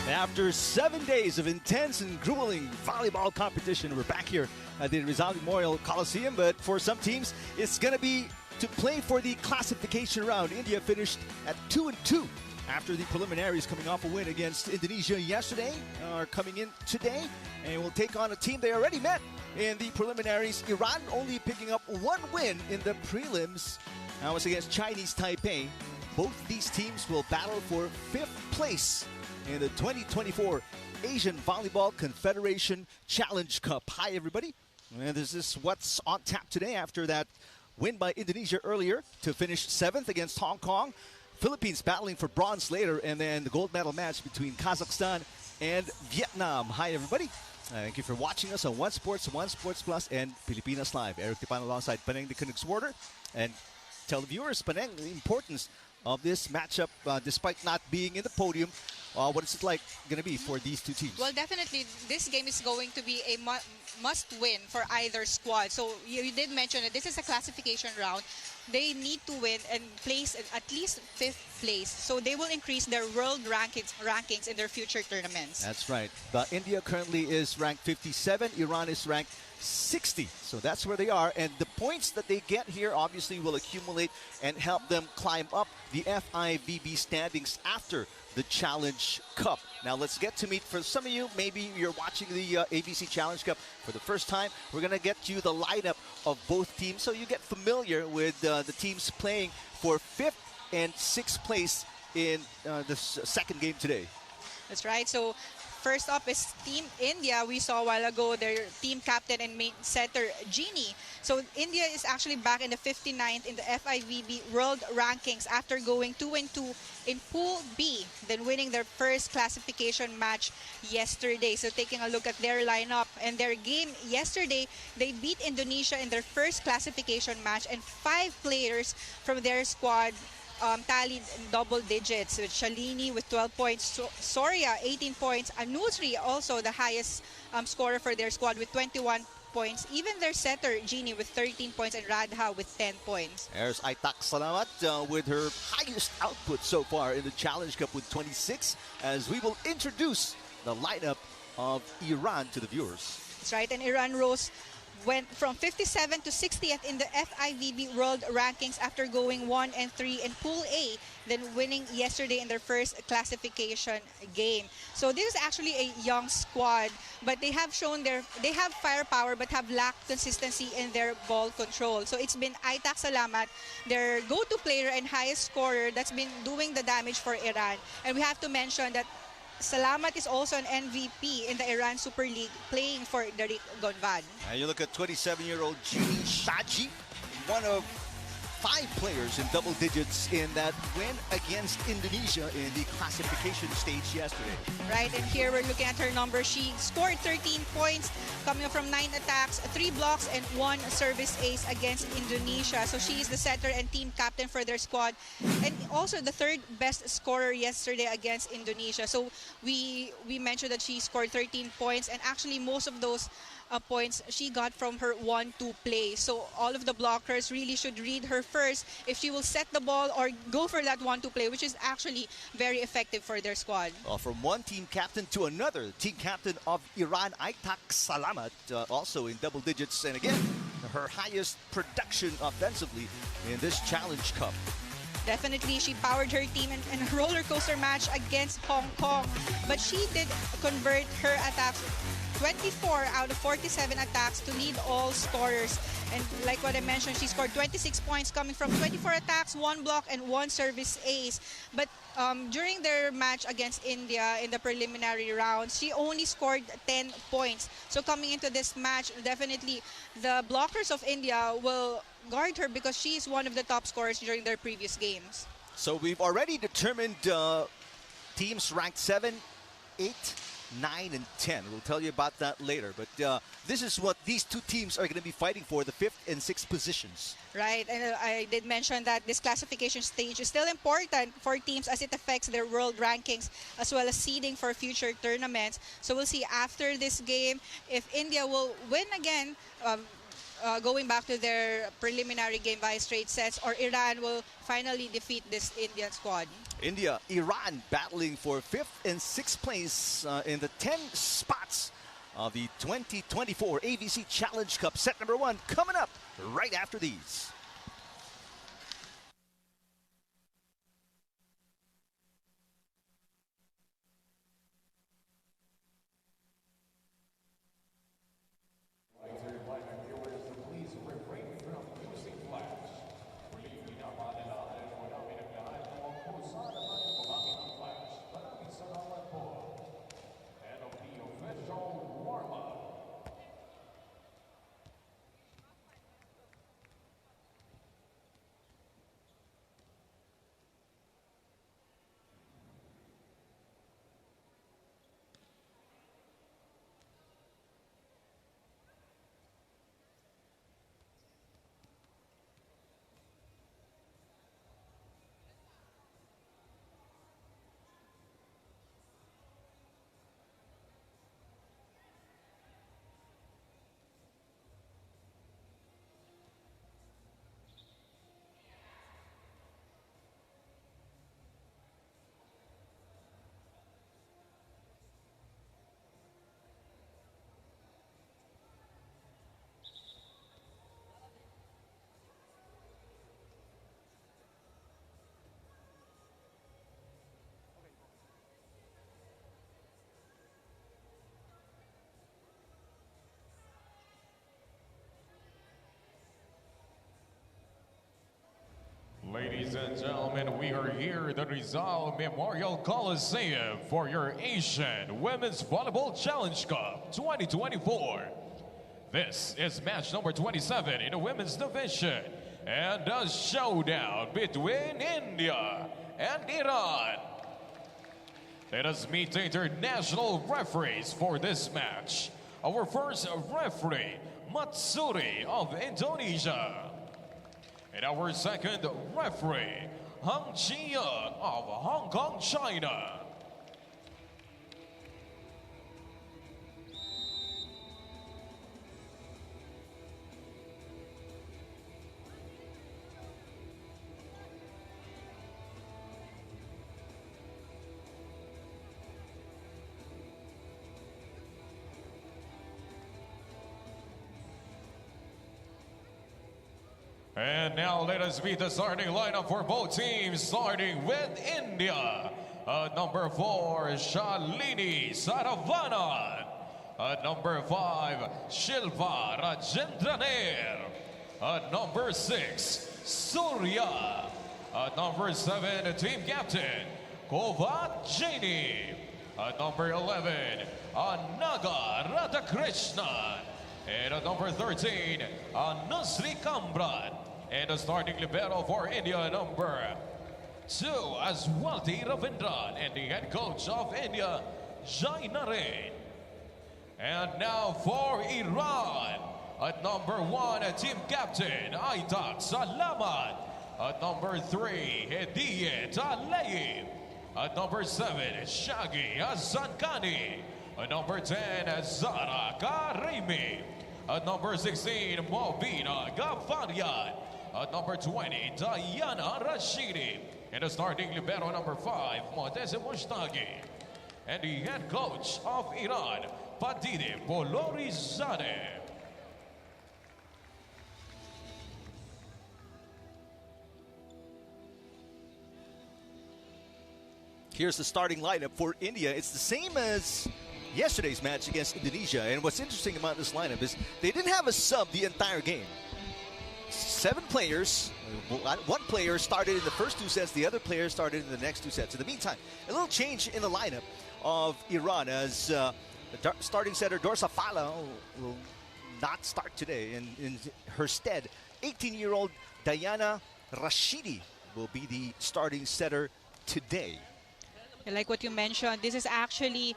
After 7 days of intense and grueling volleyball competition, we're back here at the Rizal Memorial Coliseum. But for some teams, it's going to be to play for the classification round. India finished at 2-2 after the preliminaries, coming off a win against Indonesia yesterday, are coming in today and will take on a team they already met in the preliminaries. Iran only picking up one win in the prelims. Now it's against Chinese Taipei. Both these teams will battle for 5th place in the 2024 Asian Volleyball Confederation Challenge Cup. Hi, everybody. And this is what's on tap today after that win by Indonesia earlier to finish 7th against Hong Kong. Philippines battling for bronze later, and then the gold medal match between Kazakhstan and Vietnam. Hi, everybody. Thank you for watching us on One Sports, One Sports Plus, and Pilipinas Live. Eric Tipan alongside Paneng the Canucks Warder. And tell the viewers, Paneng, the importance of this matchup, despite not being in the podium. What is it like going to be for these two teams? Well, definitely, this game is going to be a must-win for either squad. So you did mention that this is a classification round. They need to win and place at least 5th place. So they will increase their world rankings in their future tournaments. That's right. India currently is ranked 57. Iran is ranked 60. So that's where they are. And the points that they get here obviously will accumulate and help them climb up the FIVB standings after the Challenge Cup. Now let's get to meet, for some of you, maybe you're watching the AVC Challenge Cup for the first time. We're going to get you the lineup of both teams so you get familiar with the teams playing for 5th and 6th place in the second game today. That's right. So first up is Team India. We saw a while ago their team captain and main setter, Genie. So India is actually back in the 59th in the FIVB World Rankings after going 2-2 in Pool B, then winning their first classification match yesterday. So taking a look at their lineup and their game yesterday, they beat Indonesia in their first classification match, and 5 players from their squad tallied in double digits, with Shalini with 12 points, Soria 18 points, Anusri also the highest scorer for their squad with 21 points, even their setter Genie with 13 points, and Radha with 10 points. There's Aitak Salamat with her highest output so far in the Challenge Cup with 26, as we will introduce the lineup of Iran to the viewers. That's right, and Iran went from 57 to 60th in the FIVB World Rankings after going 1-3 in Pool A, then winning yesterday in their first classification game. So this is actually a young squad, but they have shown they have firepower but have lacked consistency in their ball control. So it's been Aitak Salamat, their go-to player and highest scorer, that's been doing the damage for Iran. And we have to mention that Salamat is also an MVP in the Iran Super League, playing for Darik Gonvad. And you look at 27-year-old Genie Shaji, one of 5 players in double digits in that win against Indonesia in the classification stage yesterday. Right, and here we're looking at her numbers. She scored 13 points, coming from 9 attacks, 3 blocks, and 1 service ace against Indonesia. So she is the setter and team captain for their squad, and also the 3rd best scorer yesterday against Indonesia. So we mentioned that she scored 13 points, and actually most of those points she got from her 1-2 play. So all of the blockers really should read her first if she will set the ball or go for that 1-2 play, which is actually very effective for their squad. From one team captain to another, team captain of Iran, Aitak Salamat, also in double digits, and again, her highest production offensively in this Challenge Cup. Definitely, she powered her team in a roller coaster match against Hong Kong, but she did convert her attacks 24 out of 47 attacks to lead all scorers. And like what I mentioned, she scored 26 points coming from 24 attacks, 1 block, and 1 service ace. But during their match against India in the preliminary rounds, she only scored 10 points. So coming into this match, definitely the blockers of India will guard her because she is one of the top scorers during their previous games. So we've already determined teams ranked 7, 8, 9, and 10. We'll tell you about that later. But this is what these two teams are going to be fighting for, the 5th and 6th positions. Right, and I did mention that this classification stage is still important for teams as it affects their world rankings as well as seeding for future tournaments. So we'll see after this game if India will win again going back to their preliminary game by straight sets, or Iran will finally defeat this Indian squad? India, Iran battling for 5th and 6th place in the 10 spots of the 2024 AVC Challenge Cup. Set number 1 coming up right after these. Ladies and gentlemen, we are here at the Rizal Memorial Coliseum for your Asian Women's Volleyball Challenge Cup 2024. This is match number 27 in the women's division and a showdown between India and Iran. Let us meet the international referees for this match. Our first referee, Matsuri of Indonesia. And our second referee, Hang Ji-young of Hong Kong, China. And now let us meet the starting lineup for both teams, starting with India. Number 4, Shalini Saravanan. Number 5, Shilpa Rajendranair. Number 6, Surya. Number 7, team captain, Kovat Jaini. Number 11, Naga Radhakrishnan. And number 13, Nasri Kamran. And the starting libero for India, number 2, Aswati Ravindran. And the head coach of India, Jai Naren. And now for Iran, at number 1, team captain, Aitak Salamat. At number 3, Hediye Talayib. At number 7, Shaggy Hasankani. At number 10, Zara Karimi. At number 16, Mobina Gafarian. At number 20, Diana Rashidi. And the starting libero, number 5, Montese Mushtagi. And the head coach of Iran, Padide Bolorizadeh. Here's the starting lineup for India. It's the same as yesterday's match against Indonesia. And what's interesting about this lineup is they didn't have a sub the entire game. 7 players. 1 player started in the first 2 sets. The other player started in the next 2 sets. In the meantime, a little change in the lineup of Iran as the starting setter Dorsa Fala will not start today. And in her stead, 18-year-old Diana Rashidi will be the starting setter today. Like what you mentioned, this is actually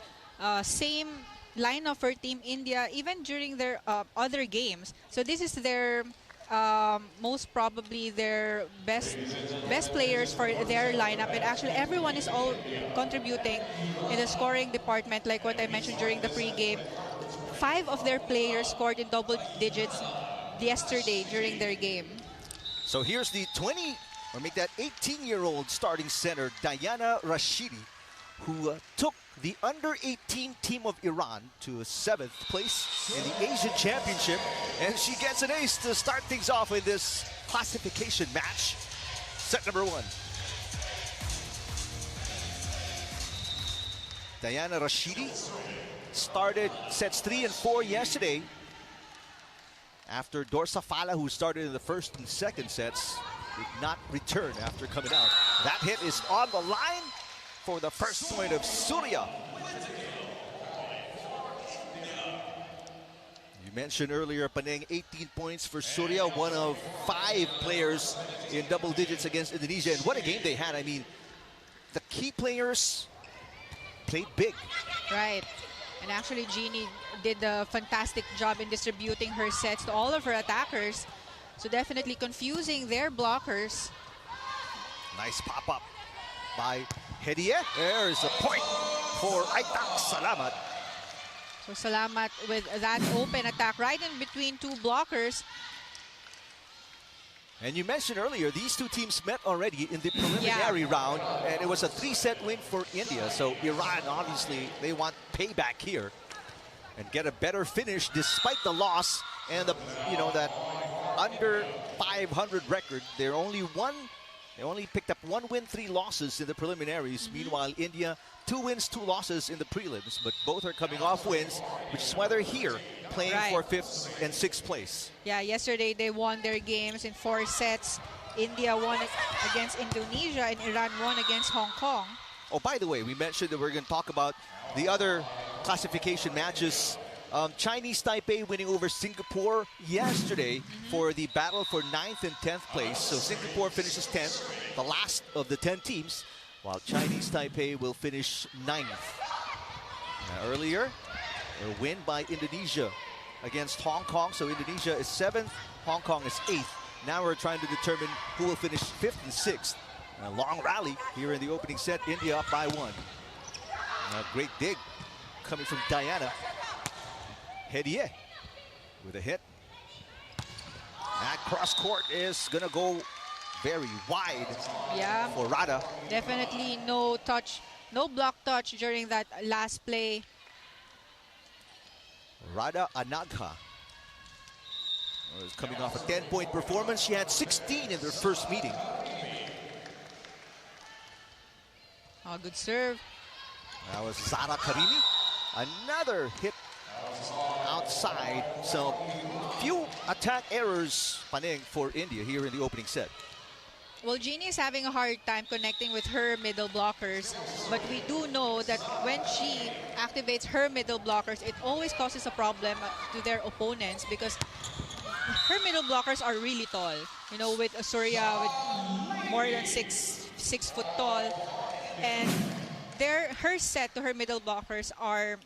same lineup for Team India even during their other games. So this is their most probably their best players for their lineup, and actually everyone is all contributing in the scoring department. Like what I mentioned during the pregame, 5 of their players scored in double digits. yesterday during their game. So here's the 18-year-old starting center, Diana Rashidi, who took the under-18 team of Iran to 7th place in the Asian Championship. And she gets an ace to start things off in this classification match. Set number 1. Diana Rashidi started sets 3 and 4 yesterday after Dorsafala, who started in the first and second sets, did not return after coming out. That hit is on the line for the first point of Surya. You mentioned earlier, Paneng, 18 points for Surya, one of 5 players in double digits against Indonesia. And what a game they had. I mean, the key players played big. Right. And actually, Jeannie did a fantastic job in distributing her sets to all of her attackers. So definitely confusing their blockers. Nice pop-up by Hediye. There's a point for Aitak Salamat. So Salamat with that open attack right in between 2 blockers. And you mentioned earlier, these 2 teams met already in the preliminary round, and it was a 3-set win for India. So Iran, obviously, they want payback here and get a better finish despite the loss and the, that under 500 record. They only picked up 1 win, 3 losses in the preliminaries. Meanwhile, India, 2 wins, 2 losses in the prelims, but both are coming off wins, which is why they're here playing for 5th and 6th place. Yeah, yesterday they won their games in 4 sets. India won against Indonesia and Iran won against Hong Kong. Oh, by the way, we mentioned that we're going to talk about the other classification matches. Chinese Taipei winning over Singapore yesterday for the battle for 9th and 10th place. So Singapore finishes 10th, the last of the 10 teams, while Chinese Taipei will finish 9th. Earlier, a win by Indonesia against Hong Kong. So Indonesia is 7th, Hong Kong is 8th. Now we're trying to determine who will finish 5th and 6th. A long rally here in the opening set, India up by 1. A great dig coming from Diana. Hediye with a hit. That cross court is gonna go very wide for Rada. Definitely no touch, no block touch during that last play. Rada Anagha is coming off a 10-point performance. She had 16 in their first meeting. Oh, good serve. That was Zara Karimi. Another hit outside. So few attack errors, Paneng, for India here in the opening set. Well, Jeannie is having a hard time connecting with her middle blockers, but we do know that when she activates her middle blockers, it always causes a problem to their opponents because her middle blockers are really tall. With Surya with more than 6 foot tall, and her set to her middle blockers are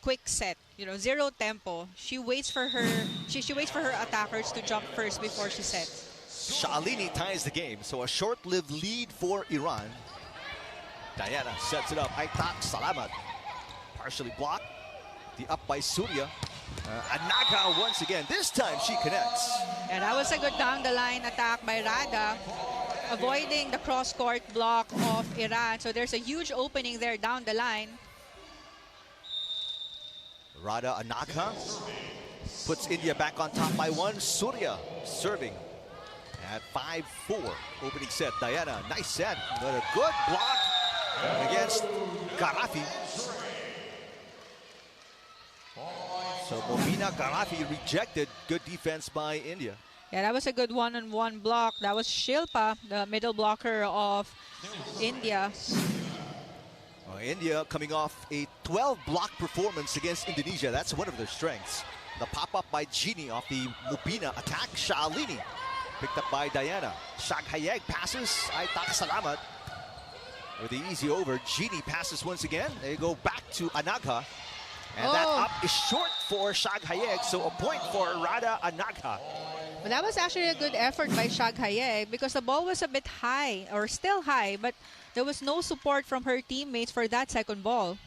quick set, 0 tempo. She waits for her attackers to jump first before she sets. Shalini ties the game, so a short-lived lead for Iran. Diana sets it up. Aitak Salamat partially blocked. The up by Surya. Anaga once again. This time she connects. And that was a good down-the-line attack by Rada, avoiding the cross-court block of Iran. So there's a huge opening there down the line. Rada Anagha puts India back on top by 1. Surya serving at 5-4 opening set. Diana, nice set, but a good block against Garafi. So Mobina Garafi rejected. Good defense by India. Yeah, that was a good one-on-one block. That was Shilpa, the middle blocker of India. India coming off a 12-block performance against Indonesia. That's one of their strengths. The pop-up by Jeannie off the Mubina attack. Shalini picked up by Diana. Shaghayeg passes. Aitak Salamat with the easy over. Jeannie passes once again. They go back to Anagha. And that up is short for Shaghayeg. So a point for Rada Anagha. Well, that was actually a good effort by Shaghayeg because the ball was a bit high, or still high, but there was no support from her teammates for that second ball.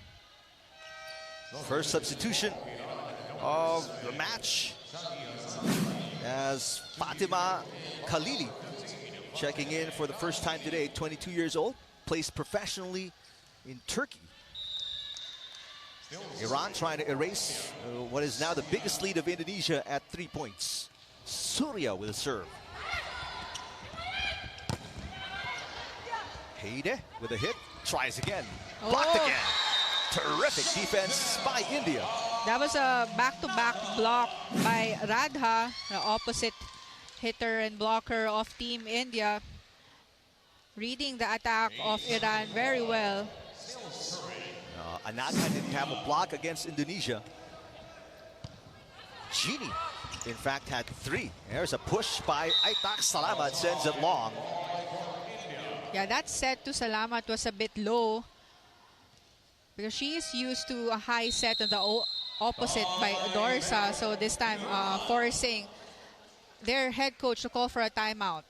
First substitution of the match. as Fatima Khalili checking in for the first time today, 22 years old, plays professionally in Turkey. Iran trying to erase what is now the biggest lead of Indonesia at 3 points. Surya with a serve. Heide with a hit, tries again, blocked again. Terrific defense by India. That was a back-to-back block by Radha, the opposite hitter and blocker of Team India. Reading the attack of Iran very well. Anaga didn't have a block against Indonesia. Genie, in fact, had 3. There's a push by Aitak Salamat, sends it long. Yeah, that set to Salamat was a bit low because she is used to a high set on the opposite by Dorsa. So this time forcing their head coach to call for a timeout.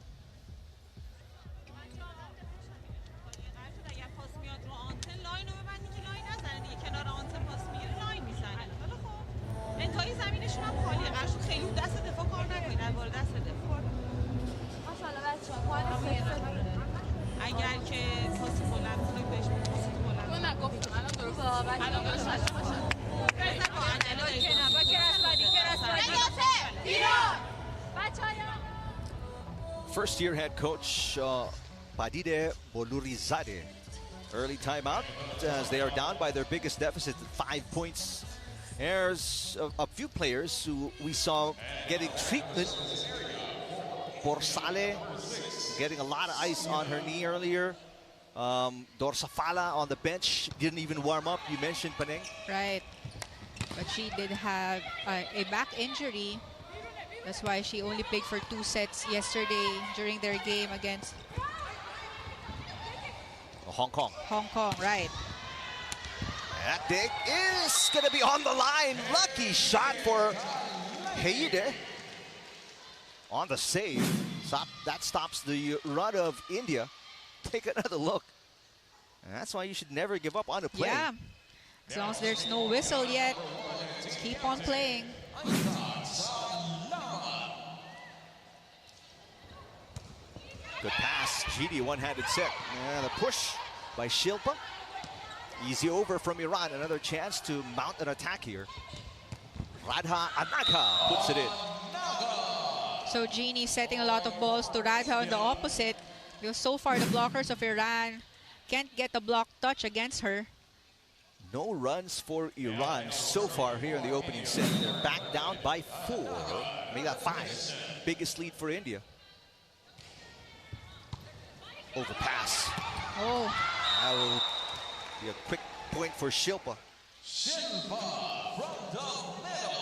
First-year head coach Padide Bolurizade. Early timeout as they are down by their biggest deficit, 5 points. There's a few players who we saw getting treatment. Borsale getting a lot of ice on her knee earlier. Dorsafala on the bench, didn't even warm up. You mentioned Paneng. Right. But she did have a back injury. That's why she only played for 2 sets yesterday during their game against Hong Kong. Hong Kong, right. That dig is going to be on the line. Lucky shot for Heide. On the save. That stops the run of India. Take another look. And that's why you should never give up on a play. Yeah. As long as there's no whistle yet, keep on playing. Good pass. Genie, one-handed set. And a push by Shilpa. Easy over from Iran. Another chance to mount an attack here. Radha Anaga puts it in. So Genie setting a lot of balls to Radha on the opposite. Because so far the blockers of Iran can't get a block touch against her. No runs for Iran so far here in the opening set. They're back down by 4. Maybe 5. Biggest lead for India. Overpass. Oh. That will be a quick point for Shilpa. Shilpa from the middle.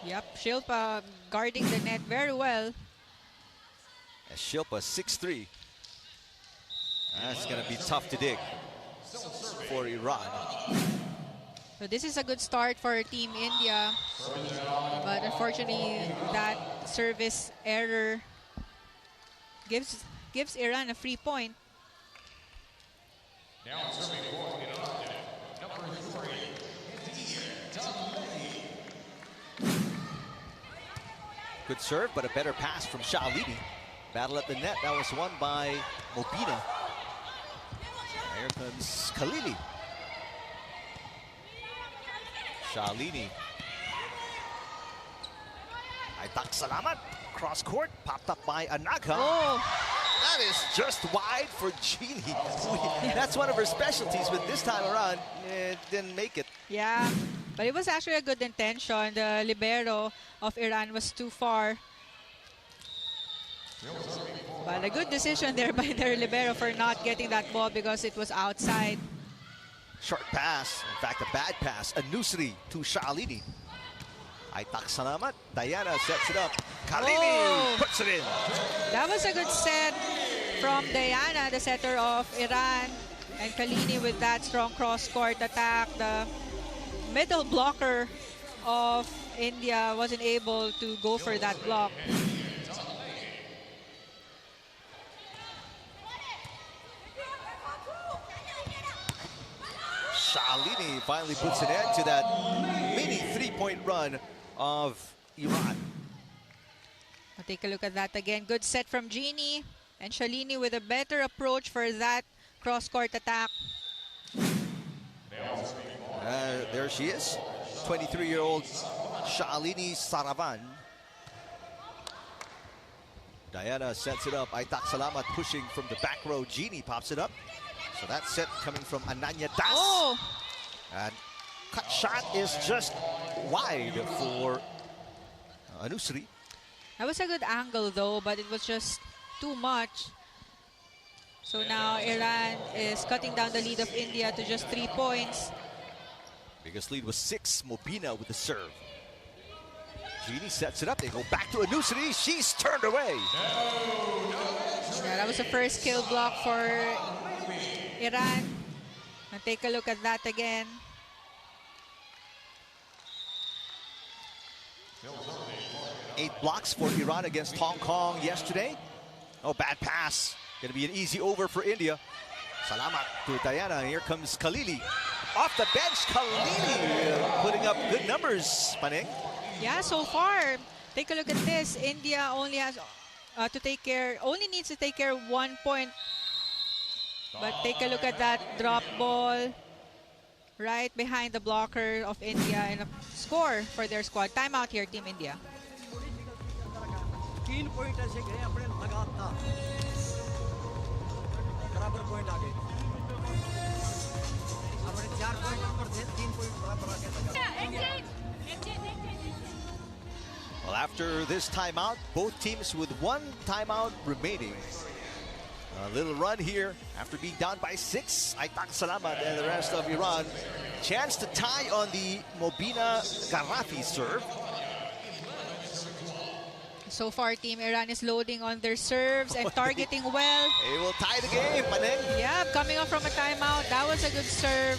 Yep, Shilpa guarding the net very well. As Shilpa 6'3". That's going to be tough to dig for Iran. So this is a good start for Team India. But unfortunately, that service error gives Iran a free point. Now serving for Iran, number 3, Good serve, but a better pass from Shalini. Battle at the net. That was won by Mobina. Here comes Khalili. Shalini. Aitak Salamat. Cross court. Popped up by Anaga. Oh. That is just wide for Genie. That's one of her specialties, but this time around, it didn't make it. Yeah, but it was actually a good intention. The libero of Iran was too far. But a good decision there by their libero for not getting that ball because it was outside. Short pass, in fact a bad pass. Anusri to Shalini. Aitak Salamat. Diana sets it up. Khalili puts it in. That was a good set from Diana, the setter of Iran. And Khalili with that strong cross-court attack. The middle blocker of India wasn't able to go for that block. Shalini finally puts an end to that mini three-point run of Iran. Take a look at that again. Good set from Jeannie. And Shalini with a better approach for that cross-court attack. There she is. 23-year-old Shalini Saravan. Diana sets it up. Aitak Salamat pushing from the back row. Jeannie pops it up. So that set coming from Ananya Das. Oh! And cut shot is just wide for Anusri. That was a good angle though, but it was just too much. So now Iran is cutting down the lead of India to just 3 points. Biggest lead was 6. Mobina with the serve. Jeannie sets it up. They go back to Anusri. She's turned away. Yeah, that was the first kill block for Iran. And take a look at that again. Eight blocks for Iran against Hong Kong yesterday. Oh, bad pass. Going to be an easy over for India. Salamat to Diana. Here comes Khalili. Off the bench, Khalili putting up good numbers, Paneng. Yeah, so far, take a look at this. India only has only needs to take care of 1 point. But take a look at that drop ball right behind the blocker of India and a score for their squad. Timeout here, Team India. 3 point ऐसे गए अपने लगातार बराबर point आ गए अपने 4 point पर थे 3 point बराबर आ गए Well, after this timeout, both teams with 1 timeout remaining. A little run here after being down by 6. Aitak Salamat and the rest of Iran. Chance to tie on the Mobina Garafi serve. So far, Team Iran is loading on their serves and targeting well. They will tie the game, Paneng. Yeah, coming up from a timeout. That was a good serve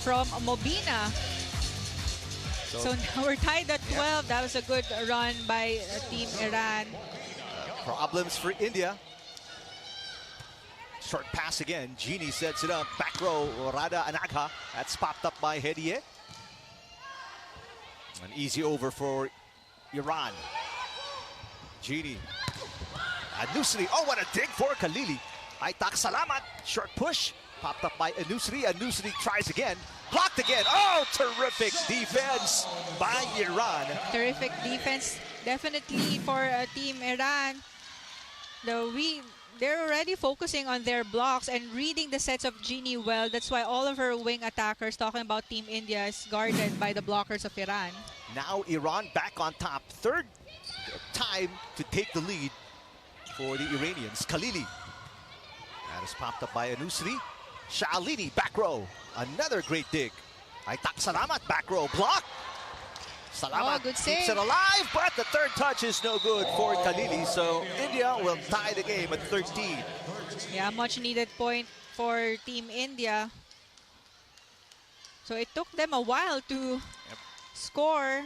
from Mobina. So now we're tied at 12. That was a good run by Team Iran. Problems for India. Short pass again. Jeannie sets it up. Back row, Rada Anagha. That's popped up by Hediye. An easy over for Iran. Jeannie. Anusri. Oh, what a dig for Khalili. Aitak Salamat. Short push. Popped up by Anusri. Anusri tries again. Blocked again. Oh, terrific defense by Iran. Terrific defense, definitely for Team Iran. They're already focusing on their blocks and reading the sets of Jeannie well. That's why all of her wing attackers, talking about Team India, is guarded by the blockers of Iran. Now Iran back on top. Third time to take the lead for the Iranians. Khalili. That is popped up by Anusri. Shalini, back row. Another great dig. Aitak Salamat, back row. Block. Salamat good keeps save. it alive, but the third touch is no good for Khalili. So India will tie the game at 13. Yeah, much needed point for Team India. So it took them a while to score.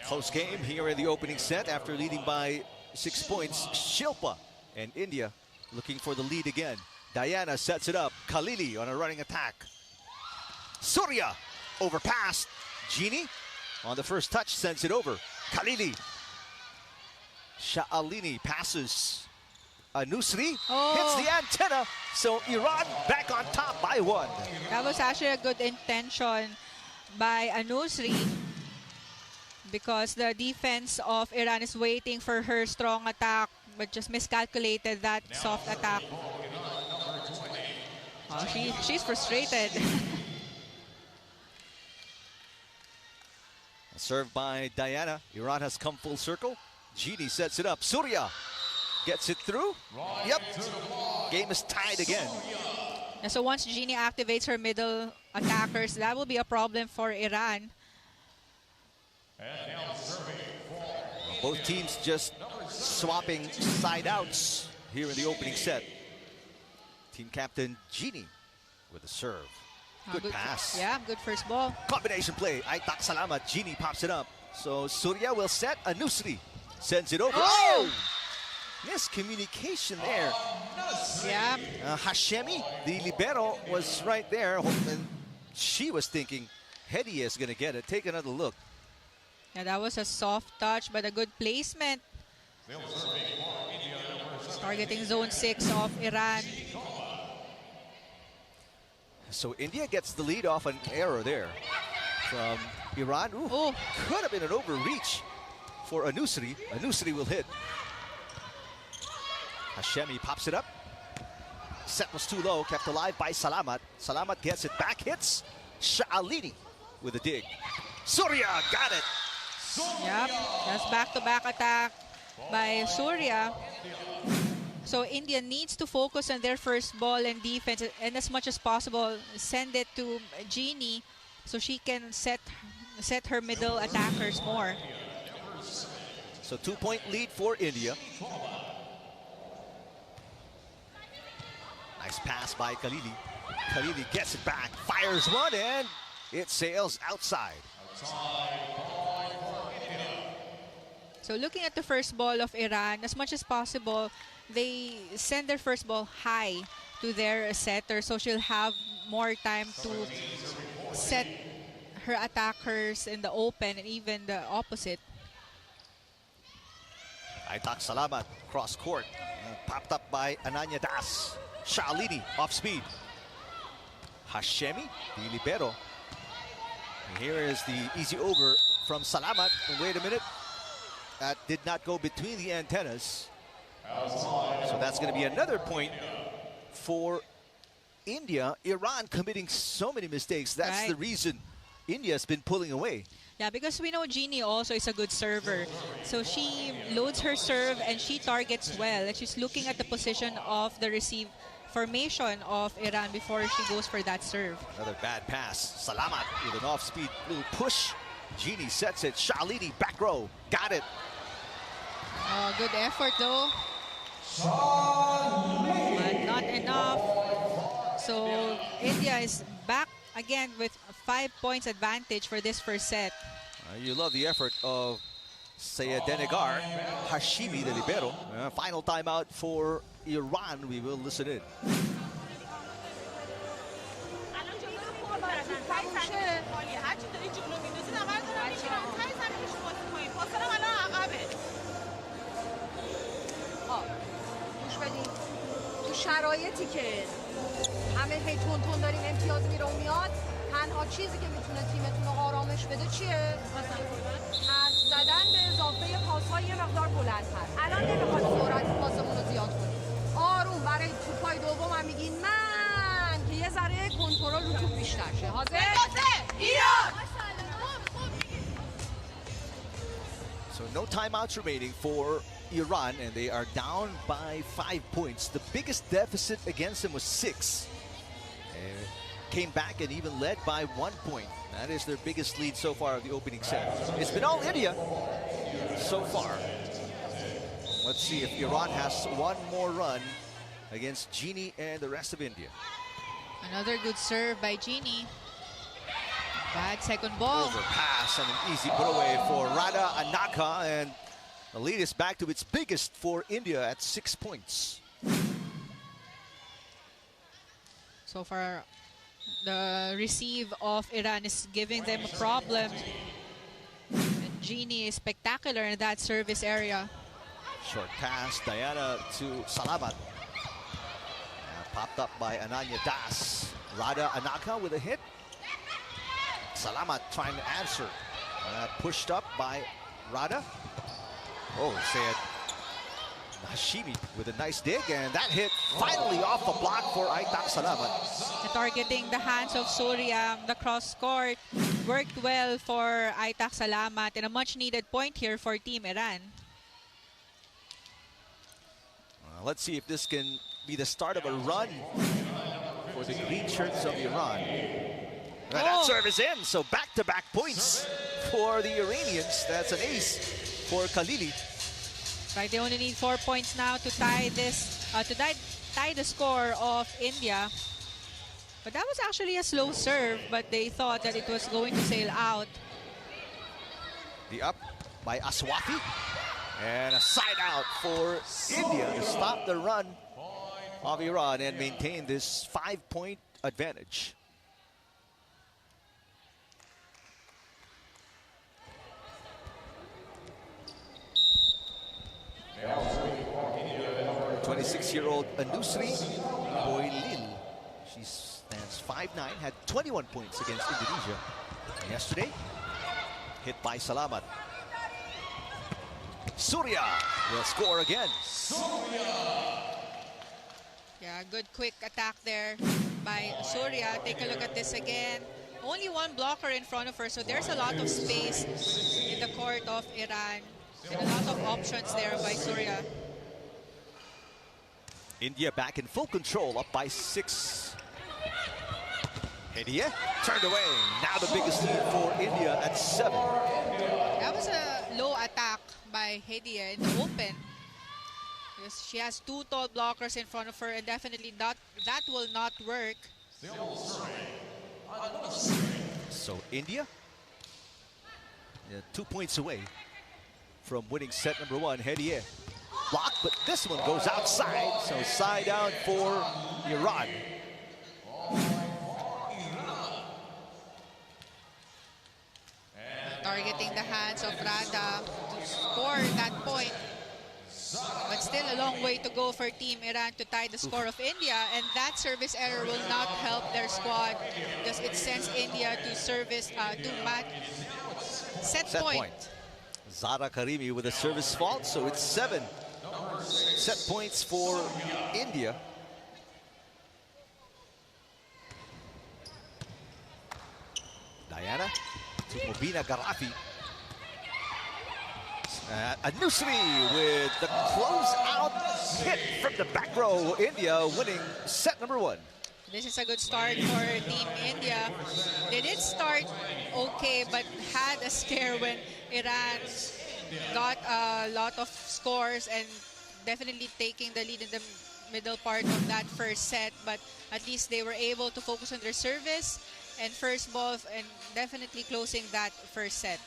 Close game here in the opening set after leading by 6 points. Shilpa and India looking for the lead again. Diana sets it up. Khalili on a running attack. Surya overpassed. Jeannie on the first touch sends it over. Khalili. Sha'alini passes. Anusri hits the antenna. So Iran back on top by 1. That was actually a good intention by Anusri, because the defense of Iran is waiting for her strong attack, but just miscalculated that soft attack. Oh, she's frustrated. Served by Diana. Iran has come full circle. Jeannie sets it up. Surya gets it through. Yep. Game is tied again. And so once Jeannie activates her middle attackers, that will be a problem for Iran. Both teams just swapping side outs here in the opening set. Team captain Jeannie with a serve. Good pass. Yeah, good first ball. Combination play. Aitak Salamat. Jeannie pops it up. So Surya will set. Anusri sends it over. Oh! Miscommunication there. Yeah. Hashemi, the libero, was right there. And she was thinking Hediye is going to get it. Take another look. Yeah, that was a soft touch, but a good placement. Targeting zone 6 of Iran. So India gets the lead off an error there from Iran. Ooh, Oh. could have been an overreach for Anusri. Anusri will hit. Hashemi pops it up. Set was too low, kept alive by Salamat. Salamat gets it back, hits. Sha'alini with a dig. Surya got it. Yep, that's back-to-back attack by Surya. So India needs to focus on their first ball and defense, and as much as possible, send it to Jeannie so she can set her middle attackers more. So 2-point lead for India. Nice pass by Khalili. Khalili gets it back, fires one, and it sails outside. So looking at the first ball of Iran, as much as possible, they send their first ball high to their setter, so she'll have more time to set her attackers in the open and even the opposite. Aitak Salamat cross court, popped up by Ananya Das. Sha'alini off speed. Hashemi, the libero. And here is the easy over from Salamat. And wait a minute, that did not go between the antennas. So that's going to be another point for India. Iran committing so many mistakes. That's Right. the reason India's been pulling away. Yeah, because we know Jeannie also is a good server. So she loads her serve and she targets well. And she's looking at the position of the receive formation of Iran before she goes for that serve. Another bad pass. Salamat with an off-speed little push. Jeannie sets it. Sha'alini back row. Got it. Oh, good effort though. But not enough. So India is back again with a 5 points advantage for this first set. You love the effort of Denegar. Hashimi, the libero. Final timeout for Iran. We will listen in. تو شرایطی که همه هی تون تون داریم امتیاز میره و میاد، تنها چیزی که میتونه تیمتون رو آرامش بده چیه؟ حرف زدن به اضافه پاس‌های یه مقدار بلندتر. الان نمیخواد سرعت پاسمون رو زیاد کنیم. آروم برای توپای دوم هم میگین من که یه ذره کنترل رو توپ بیشتر شه. حاضر؟ ایران! So no timeouts remaining for Iran, and they are down by 5 points. The biggest deficit against them was 6. And came back and even led by 1 point. That is their biggest lead so far of the opening set. It's been all India so far. Let's see if Iran has one more run against Jeannie and the rest of India. Another good serve by Jeannie. Bad second ball. Overpass and an easy put away for Radha Anaka, and the lead is back to its biggest for India at 6 points. So far, the receive of Iran is giving them a problem. And Jeannie is spectacular in that service area. Short pass, Diana to Salamat. Popped up by Ananya Das. Radha Anaka with a hit. Salamat trying to answer. Pushed up by Radha. Oh, said Hashimi with a nice dig, and that hit finally off the block for Aitak Salamat. Targeting the hands of Surya, the cross court worked well for Aitak Salamat, and a much needed point here for Team Iran. Let's see if this can be the start of a run for the green shirts of Iran. And that serve is in, so back-to-back points for the Iranians. That's an ace for Khalili. Right, they only need 4 points now to tie this, tie the score of India. But that was actually a slow serve, but they thought that it was going to sail out. The up by Aswafi, and a side out for India to stop the run of Iran and maintain this 5-point advantage. 26-year-old Anusri Boylil. She stands 5'9", had 21 points against Indonesia yesterday. Hit by Salamat. Surya will score again. Yeah, good quick attack there by Surya. Take a look at this again. Only one blocker in front of her, so there's a lot of space in the court of Iran. And a lot of options there by Surya. India back in full control, up by 6. Hediye turned away. Now the biggest lead for India at 7. That was a low attack by Hediye in the open. Because she has 2 tall blockers in front of her, and definitely that will not work. So India, 2 points away from winning set number 1. Hediye blocked, but this one goes outside. So side out for Iran. Targeting the hands of Rada to score that point. But still a long way to go for Team Iran to tie the score of India. And that service error will not help their squad because it sends India to service, to match set point. Zara Karimi with a service fault, so it's 7 set points for India. Diana to Mobina Garafi. Anusri with the close-out hit from the back row. India winning set number 1. This is a good start for Team India. They did start okay, but had a scare when Iran got a lot of scores and definitely taking the lead in the middle part of that first set. But at least they were able to focus on their service and first ball and definitely closing that first set.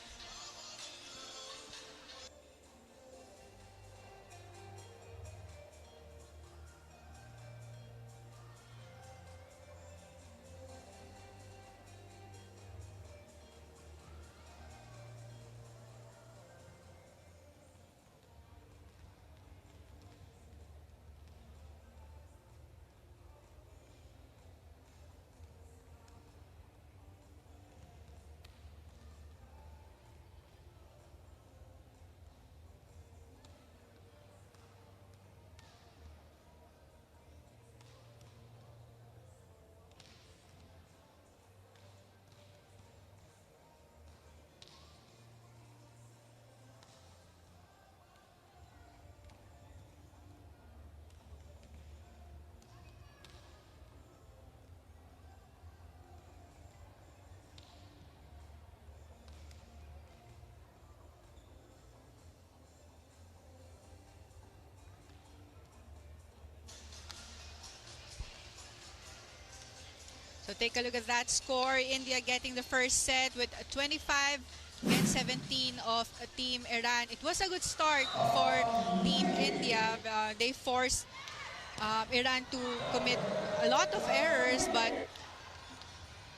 So take a look at that score. India getting the first set with 25 against 17 of Team Iran. It was a good start for Team India. They forced Iran to commit a lot of errors, but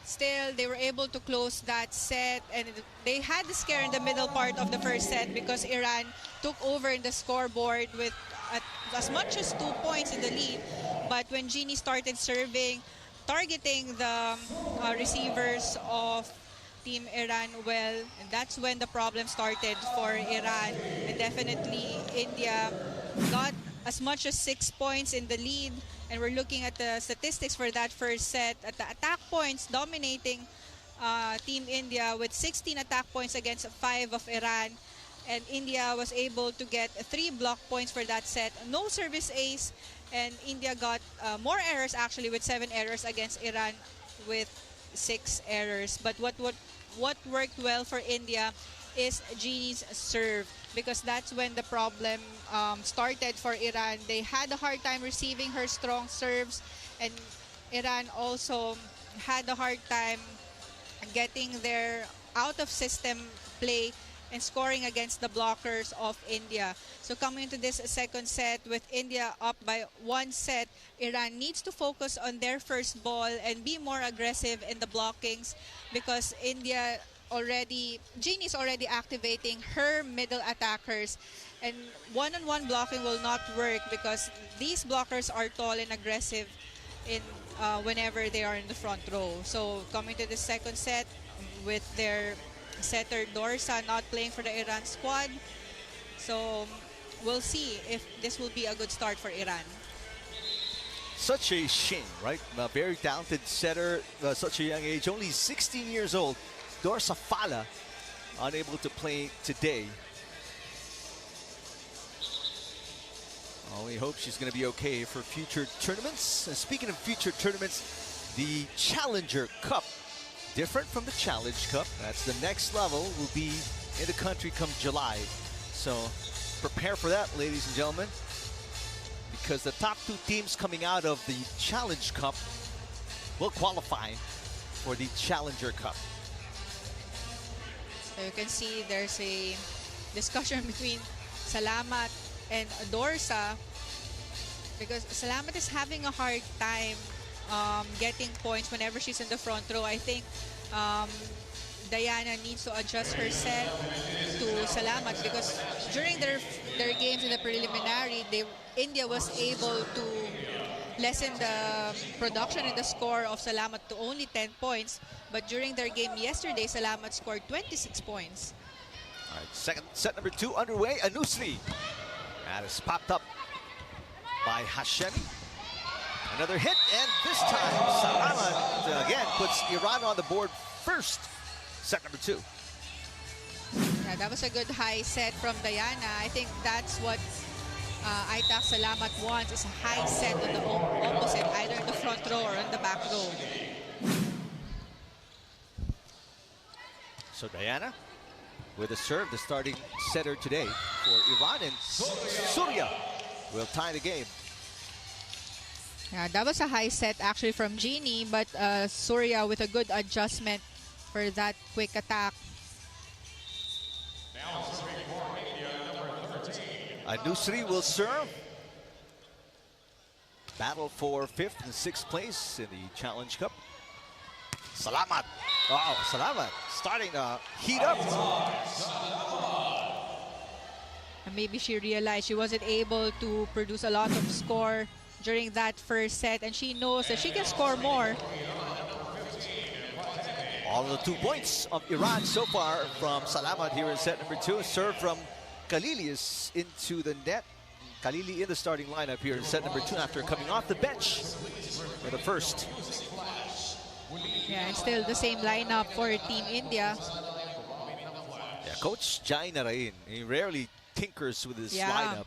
still they were able to close that set. And they had the scare in the middle part of the first set because Iran took over in the scoreboard with as much as 2 points in the lead. But when Genie started serving, targeting the receivers of Team Iran well, and that's when the problem started for Iran. And definitely India got as much as 6 points in the lead, and we're looking at the statistics for that first set. At the attack points, dominating Team India with 16 attack points against 5 of Iran, and India was able to get 3 block points for that set. No service ace, and India got more errors actually with 7 errors against Iran with 6 errors. But what worked well for India is Genie's serve, because that's when the problem started for Iran. They had a hard time receiving her strong serves, and Iran also had a hard time getting their out-of-system play and scoring against the blockers of India. So coming into this second set with India up by 1 set, Iran needs to focus on their first ball and be more aggressive in the blockings, because Genie's already activating her middle attackers, And one-on-one blocking will not work because these blockers are tall and aggressive in whenever they are in the front row. So coming to the second set with their setter Dorsa not playing for the Iran squad. So we'll see if this will be a good start for Iran. Such a shame, right? A very talented setter, such a young age, only 16 years old. Dorsa Fala unable to play today. We hope she's going to be okay for future tournaments. And speaking of future tournaments, the Challenger Cup, different from the Challenge Cup. That's the next level, will be in the country come July. So prepare for that, ladies and gentlemen, because the top two teams coming out of the Challenge Cup will qualify for the Challenger Cup. So you can see there's a discussion between Salamat and Dorsa because Salamat is having a hard time getting points whenever she's in the front row. I think Diana needs to adjust her set to Salamat because during their games in the preliminary, India was able to lessen the production and the score of Salamat to only 10 points. But during their game yesterday, Salamat scored 26 points. All right, second set number 2 underway. Anusri. That is popped up by Hashemi. Another hit, and this time Salamat again puts Iran on the board first. Set number 2. Yeah, that was a good high set from Diana. I think that's what Aitak Salamat wants, is a high set on the opposite, either in the front row or in the back row. So Diana with a serve, the starting setter today for Iran, and Surya will tie the game. Yeah, that was a high set actually from Jeannie, but Surya with a good adjustment for that quick attack. Anusri will serve. Battle for 5th and 6th place in the Challenge Cup. Salamat. Oh, Salamat starting to heat up. And maybe she realized she wasn't able to produce a lot of score during that first set, and she knows that she can score more. All of the 2 points of Iran so far from Salamat here in set number 2. Serve from Khalili is into the net. Khalili in the starting lineup here in set number 2 after coming off the bench for the first. Yeah, and still the same lineup for Team India. Yeah, Coach Jai Narain, he rarely tinkers with his lineup.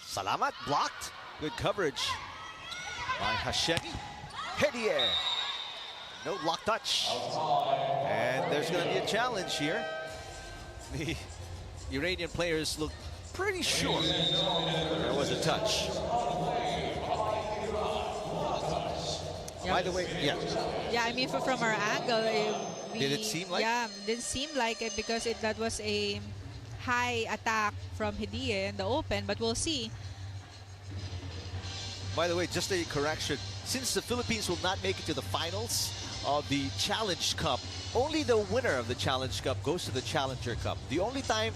Salamat blocked. Good coverage by Hashemi. Hedier. No block touch. And there's going to be a challenge here. The Iranian players look pretty sure there was a touch. Yeah. By the way, yeah. Yeah, I mean, from our angle, Did it seem like? Yeah, didn't seem like it because that was a high attack from Hedier in the open, but we'll see. By the way, just a correction. Since the Philippines will not make it to the finals of the Challenge Cup, only the winner of the Challenge Cup goes to the Challenger Cup. The only time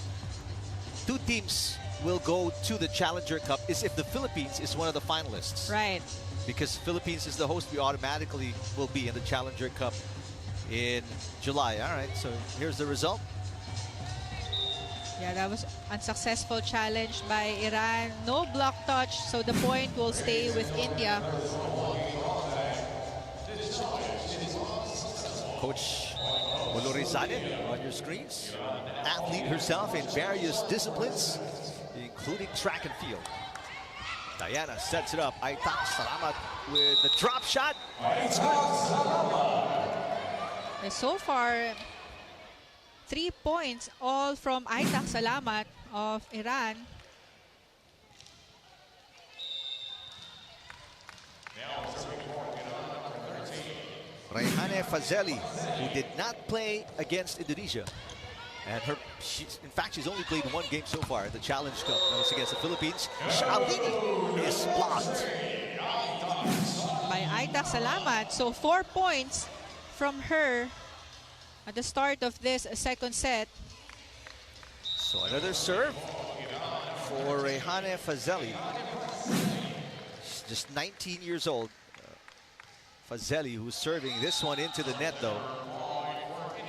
2 teams will go to the Challenger Cup is if the Philippines is one of the finalists. Right. Because Philippines is the host, we automatically will be in the Challenger Cup in July. All right, so here's the result. Yeah, that was unsuccessful challenge by Iran. No block touch, so the point will stay with India. Coach Mulurizade on your screens. Athlete herself in various disciplines, including track and field. Diana sets it up. Aitak Salamat with the drop shot. It's good. And so far, 3 points, all from Aitak Salamat of Iran. Rayhane Fazeli, who did not play against Indonesia. And in fact, she's only played 1 game so far in the Challenge Cup. That was against the Philippines. Shalini is blocked by Aitak Salamat. So 4 points from her at the start of this second set. So So another serve for Rehane Fazeli. She's just 19 years old. Fazeli, who's serving this one into the net, though.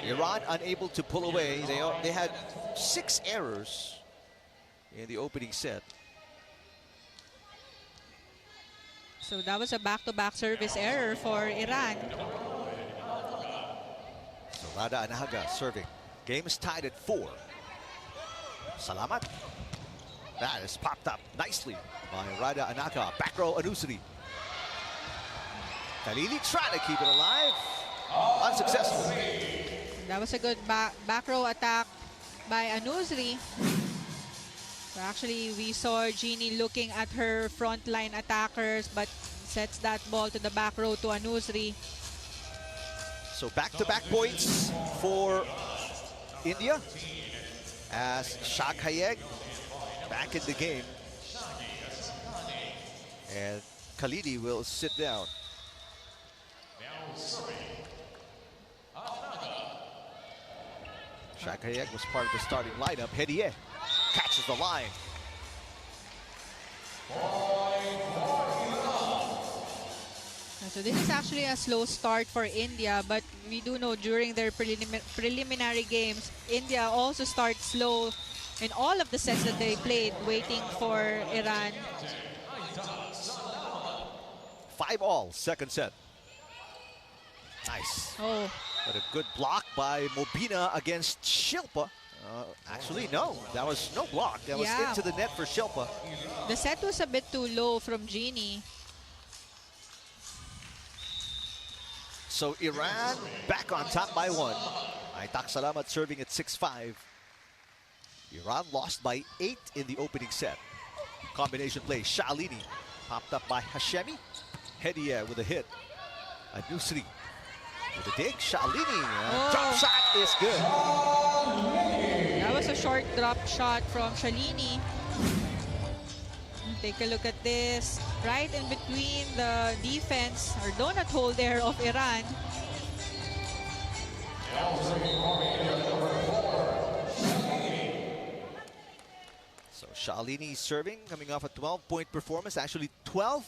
Iran unable to pull away. They had 6 errors in the opening set. So that was a back-to-back service error for Iran. So Rada Anaga serving. Game is tied at 4. Salamat. That is popped up nicely by Rada Anaka. Back row Anusri. Khalili trying to keep it alive. Unsuccessful. That was a good back row attack by Anusri. So actually, we saw Jeannie looking at her frontline attackers, but sets that ball to the back row to Anusri. So back-to-back points for India as Shakhayeg back in the game. And Khalidi will sit down. Shakhayeg was part of the starting lineup. Hediye catches the line. So this is actually a slow start for India, but we do know during their preliminary games, India also starts slow in all of the sets that they played, waiting for Iran. 5-all, second set. Nice. Oh, But a good block by Mobina against Shilpa. Actually, no. That was no block. That was Yeah. into the net for Shilpa. the set was a bit too low from Jeannie. So Iran back on top by 1. Aitak Salamat serving at 6-5. Iran lost by 8 in the opening set. Combination play. Shalini popped up by Hashemi. Hediye with a hit. Anusri with a dig. Shalini. Drop shot is good. That was a short drop shot from Shalini. Take a look at this. Right in between the defense or donut hole there of Iran. So Shalini serving, coming off a 12-point performance. Actually 12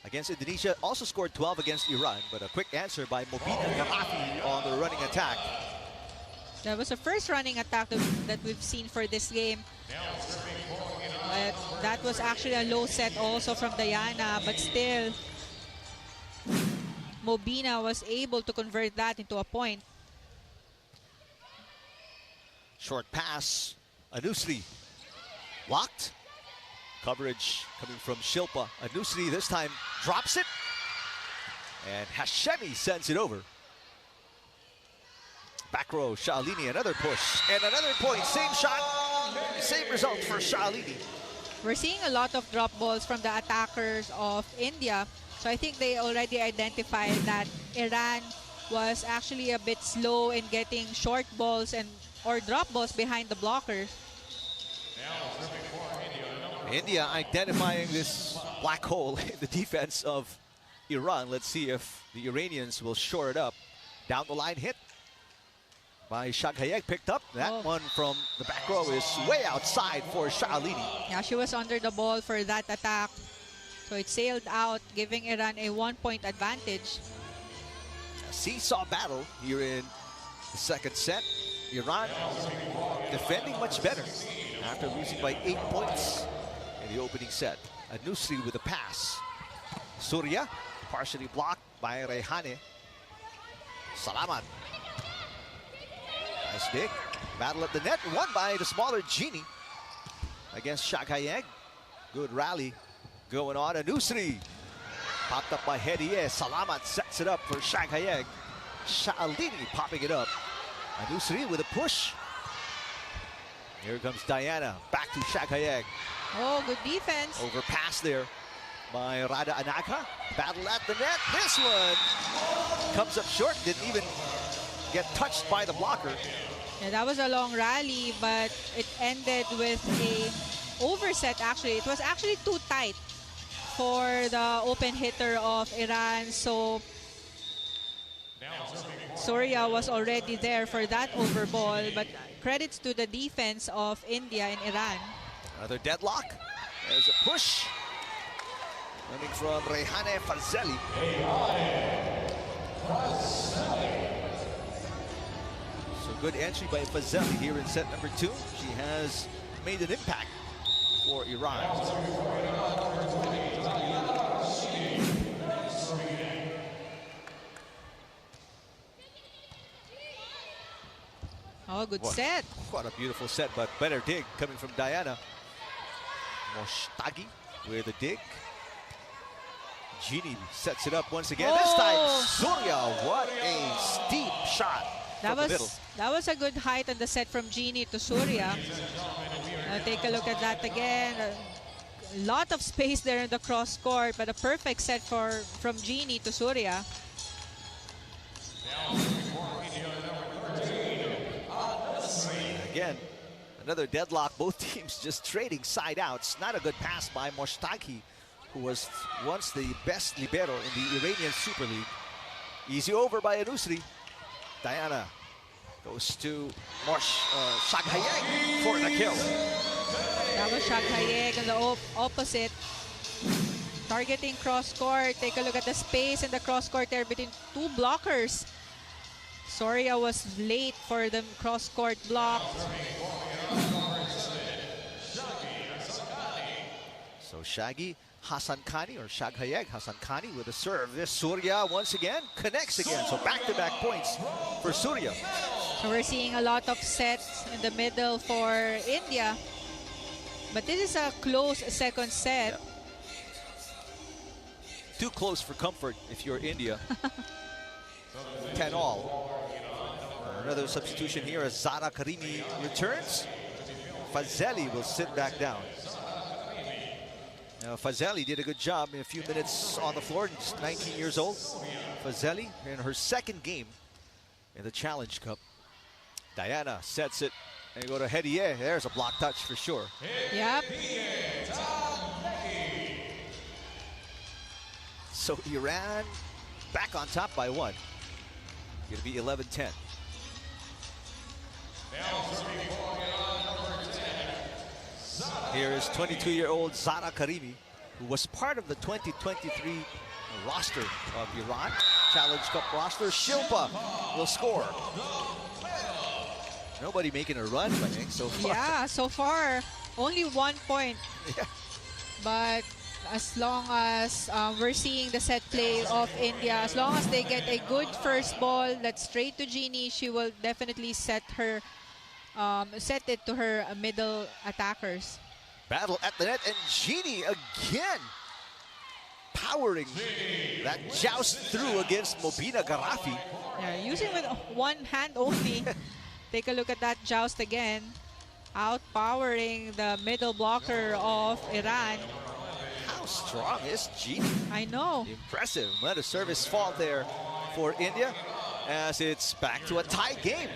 against Indonesia. Also scored 12 against Iran. But a quick answer by Mobina Gamafi on the running attack. That was the first running attack that we've seen for this game. But that was actually a low set also from Diana, but still Mobina was able to convert that into a point. Short pass, Anusri blocked. Coverage coming from Shilpa. Anusri this time drops it, and Hashemi sends it over. Back row, Shalini, another push, and another point. Same shot, same result for Shalini. We're seeing a lot of drop balls from the attackers of India. So I think they already identified that Iran was actually a bit slow in getting short balls or drop balls behind the blockers. India identifying this black hole in the defense of Iran. Let's see if the Iranians will shore it up. Down the line hit by Shakhayeg, picked up. That one from the back row is way outside for Shalini. Yeah, she was under the ball for that attack. So it sailed out, giving Iran a 1-point advantage. A seesaw battle here in the second set. Iran defending much better after losing by 8 points in the opening set. Anusri with a pass. Surya partially blocked by Rehane. Salamat. Nice dig. Battle at the net, won by the smaller Jeannie against Shakhayeg. Good rally going on. Anusri popped up by Hediye. Salamat sets it up for Shakhayeg. Shalini popping it up. Anusri with a push. Here comes Diana. Back to Shakhayeg. Oh, good defense. Overpass there by Rada Anaka. Battle at the net. This one comes up short. Didn't even get touched by the blocker. Yeah, that was a long rally, but it ended with a overset actually. It was actually too tight for the open hitter of Iran. So Surya was already there for that overball, but credits to the defense of India and Iran. Another deadlock. There's a push. Coming from Rehane Fazeli. So good entry by Fazeli here in set number 2. She has made an impact for Iran. Oh, good set. What a beautiful set, but better dig coming from Diana. Moshtagi with a dig. Genie sets it up once again. This time, Surya, what a steep shot. That was a good height on the set from Genie to Surya. Take a look at that again. A lot of space there in the cross court, but a perfect set from Genie to Surya. Again, another deadlock. Both teams just trading side outs. Not a good pass by Moshtagi, who was once the best libero in the Iranian Super League. Easy over by Anusri. Diana goes to Shaghayek for the kill. That was Shaghayek on the opposite. Targeting cross court. Take a look at the space in the cross court there between two blockers. Surya was late for the cross court block. So Shaggy Hasankani, or Shaghayek Hasankani with a serve. This Surya once again connects again. So back-to-back points for Surya. So we're seeing a lot of sets in the middle for India. But this is a close second set. Yeah. Too close for comfort if you're India. 10-all. Another substitution here as Zara Karimi returns. Fazeli will sit back down. Now, Fazeli did a good job in a few minutes on the floor. Just 19 years old. Fazeli in her second game in the Challenge Cup. Diana sets it and go to Hediye. There's a block touch for sure. Yep. So Iran back on top by 1. Going to be 11-10. Here is 22-year-old Zara Karimi, who was part of the 2023 roster of Iran, Challenge Cup roster. Shilpa will score. Nobody making a run, I think, so far. Yeah, so far, only 1 point. Yeah. But as long as we're seeing the set play of India, as long as they get a good first ball that's straight to Genie, she will definitely set it to her middle attackers. Battle at the net, and Genie again powering that joust through against Mobina Garafi. Yeah, using with one hand only. Take a look at that joust again. Outpowering the middle blocker of Iran. How strong is Genie? I know. Impressive. What a service fault there for India as it's back to a tie game.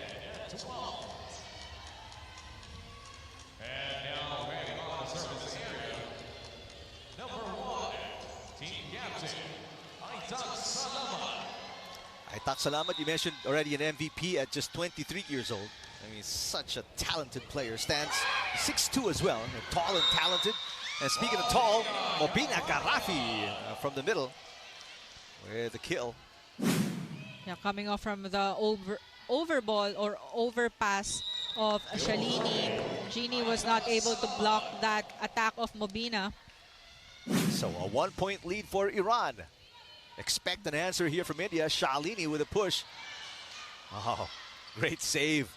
Aitak Salamat, you mentioned already an MVP at just 23 years old. I mean, such a talented player. Stands 6'2" as well. Tall and talented. And speaking of tall, Mobina Garafi from the middle with the kill. Yeah, coming off from the overball or overpass of Shalini. Genie was not able to block that attack of Mobina. So a 1-point lead for Iran. Expect an answer here from India. Shalini with a push. Oh, great save.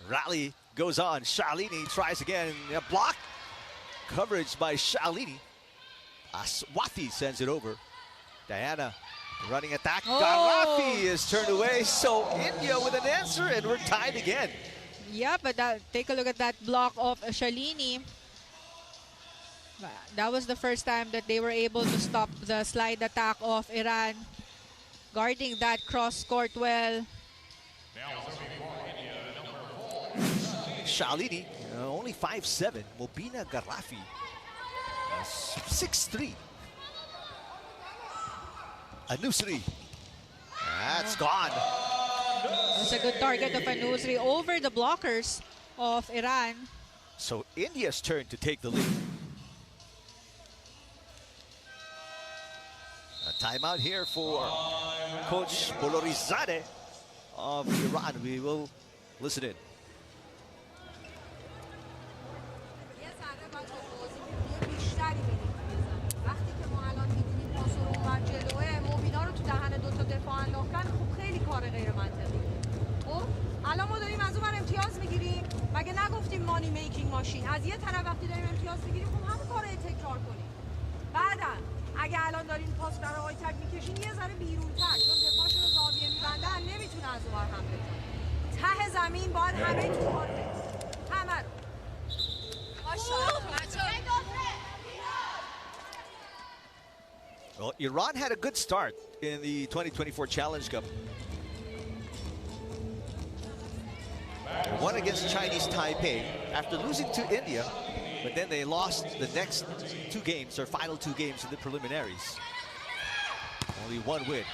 Rally goes on. Shalini tries again. A block. Coverage by Shalini. Aswathi sends it over. Diana running attack. Garafi is turned away. So India with an answer, and we're tied again. Yeah, but take a look at that block of Shalini. That was the first time that they were able to stop the slide attack of Iran. Guarding that cross court well. Shalini, only 5'7". Mobina Garafi, 6'3". Anusri. That's gone. It's a good target of Anusri over the blockers of Iran. So India's turn to take the lead. A timeout here for Coach Bolorizade of Iran. We will listen in. یه ذره باید با بازیکنی بیشتری بدیم. وقتی که ما الان می‌بینیم پاس رو اونور جلوه، موبینا رو تو دهن دوتا دفاع انداختن، خب خیلی کار غیر منطقیه. خب الان ما داریم از اون ور امتیاز میگیریم. مگه نگفتیم مانی میکینگ ماشین؟ از یه طرف وقتی داریم امتیاز میگیریم، خب همون کارو تکرار کنیم. بعداً اگه الان دارین پاس در آقای تک میکشین، یه ذره بیرون‌تر، چون دفاعشون رو زاویه می‌بندن، نمیتونه از اون ور حمله کنه. ته زمین باید همه تو کار همه رو. Well, Iran had a good start in the 2024 Challenge Cup. They won against Chinese Taipei after losing to India, but then they lost the next two games, or final two games in the preliminaries. Only one win.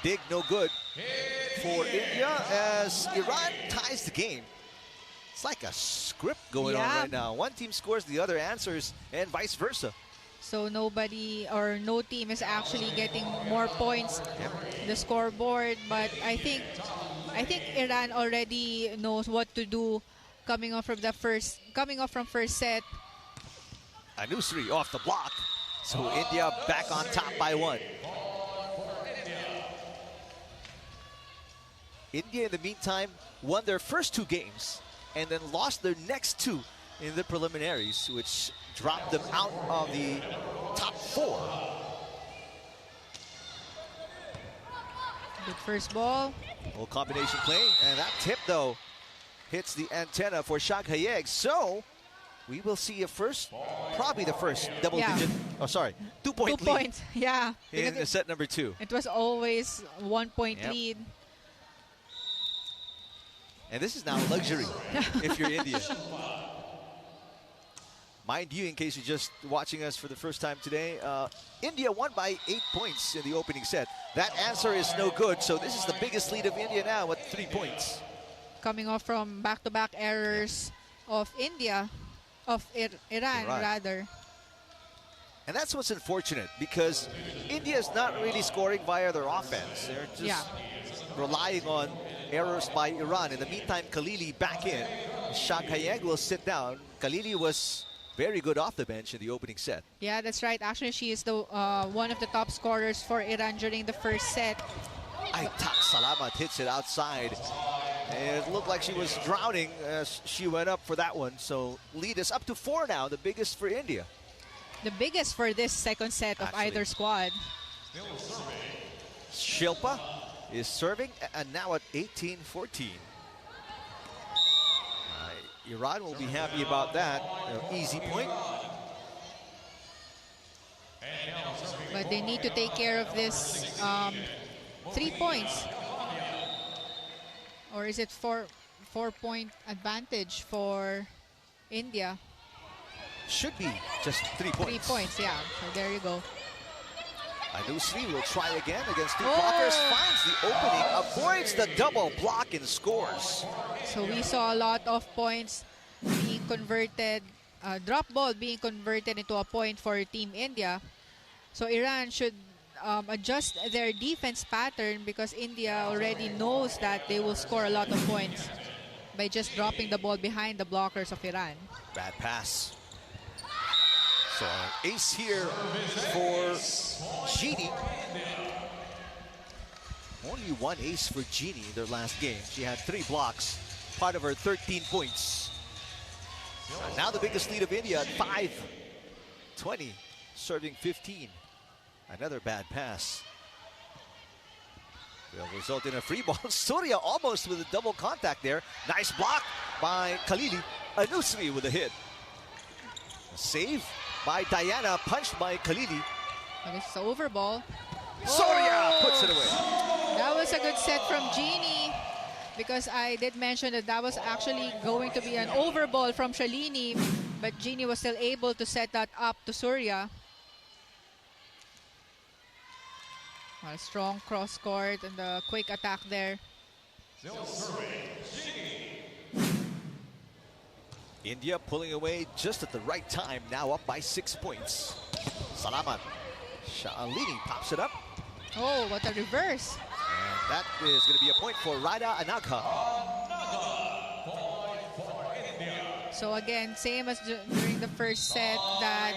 Dig no good for India as Iran ties the game. It's like a script going on right now. One team scores, the other answers, and vice versa. So nobody or no team is actually getting more points in the scoreboard, but I think Iran already knows what to do coming off from first set. Anusri off the block. So India back on top by one. India, in the meantime, won their first two games and then lost their next two in the preliminaries, which dropped them out of the top four. Good first ball. Well, combination play, and that tip, though, hits the antenna for Shag Hayek. So we will see a first, probably the first double-digit, oh, sorry, 2-point lead. 2 points, yeah. In set number 2. It was always 1 point lead. And this is now a luxury if you're India. Mind you, in case you're just watching us for the first time today, India won by 8 points in the opening set. That answer is no good, so this is the biggest lead of India now with 3 points. Coming off from back-to-back errors of India, of Iran rather. And that's what's unfortunate, because India is not really scoring via their offense. They're just relying on errors by Iran. In the meantime, Khalili back in. Shag Hayek will sit down. Khalili was very good off the bench in the opening set. Yeah, that's right. Actually, she is the one of the top scorers for Iran during the first set. Aitak Salamat hits it outside. And it looked like she was drowning as she went up for that one. So lead is up to 4 now, the biggest for India. The biggest for this second set of either squad. Shilpa is serving, and now at 18-14. Iran will be happy about that. Easy point. But they need to take care of this 3 points. Or is it 4-point advantage for India? Should be just 3 points. 3 points, yeah. So there you go. Anusri will try again against two blockers. Finds the opening, avoids the double block and scores. So we saw a lot of points being converted, drop ball being converted into a point for Team India. So Iran should adjust their defense pattern, because India already knows that they will score a lot of points by just dropping the ball behind the blockers of Iran. Bad pass. So ace here for Genie. Only one ace for Genie in their last game. She had 3 blocks, part of her 13 points. Now the biggest lead of India at 5-20, serving 15. Another bad pass will result in a free ball. Surya almost with a double contact there. Nice block by Khalili. Anusri with a hit. A save by Diana, punched by Khalili. This is an over ball. Surya puts it away. That was a good set from Genie, because I did mention that was actually going to be an over ball from Shalini, but Genie was still able to set that up to Surya. A strong cross court and the quick attack there. Still serving, India pulling away just at the right time, now up by 6 points. Salamat. Shalini pops it up. Oh, what a reverse. And that is going to be a point for Raida Anagha. So again, same as during the first set, that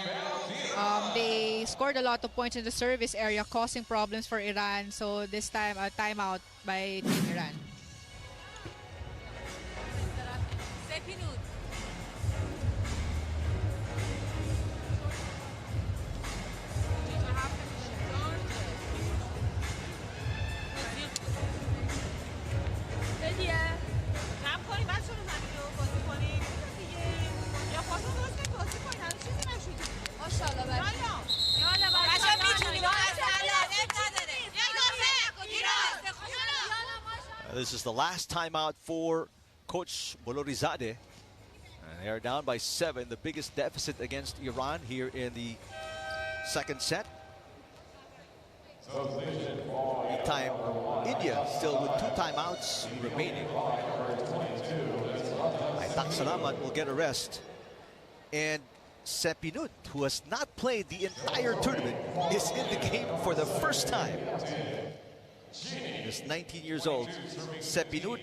they scored a lot of points in the service area, causing problems for Iran. So this time, a timeout by Team Iran. This is the last timeout for Coach Bolorizade. And they are down by 7, the biggest deficit against Iran here in the second set. Meantime, India still with 2 timeouts remaining. Aitak Salamat will get a rest. And Sepinut, who has not played the entire tournament, is in the game for the first time. He's 19 years old. Sepinut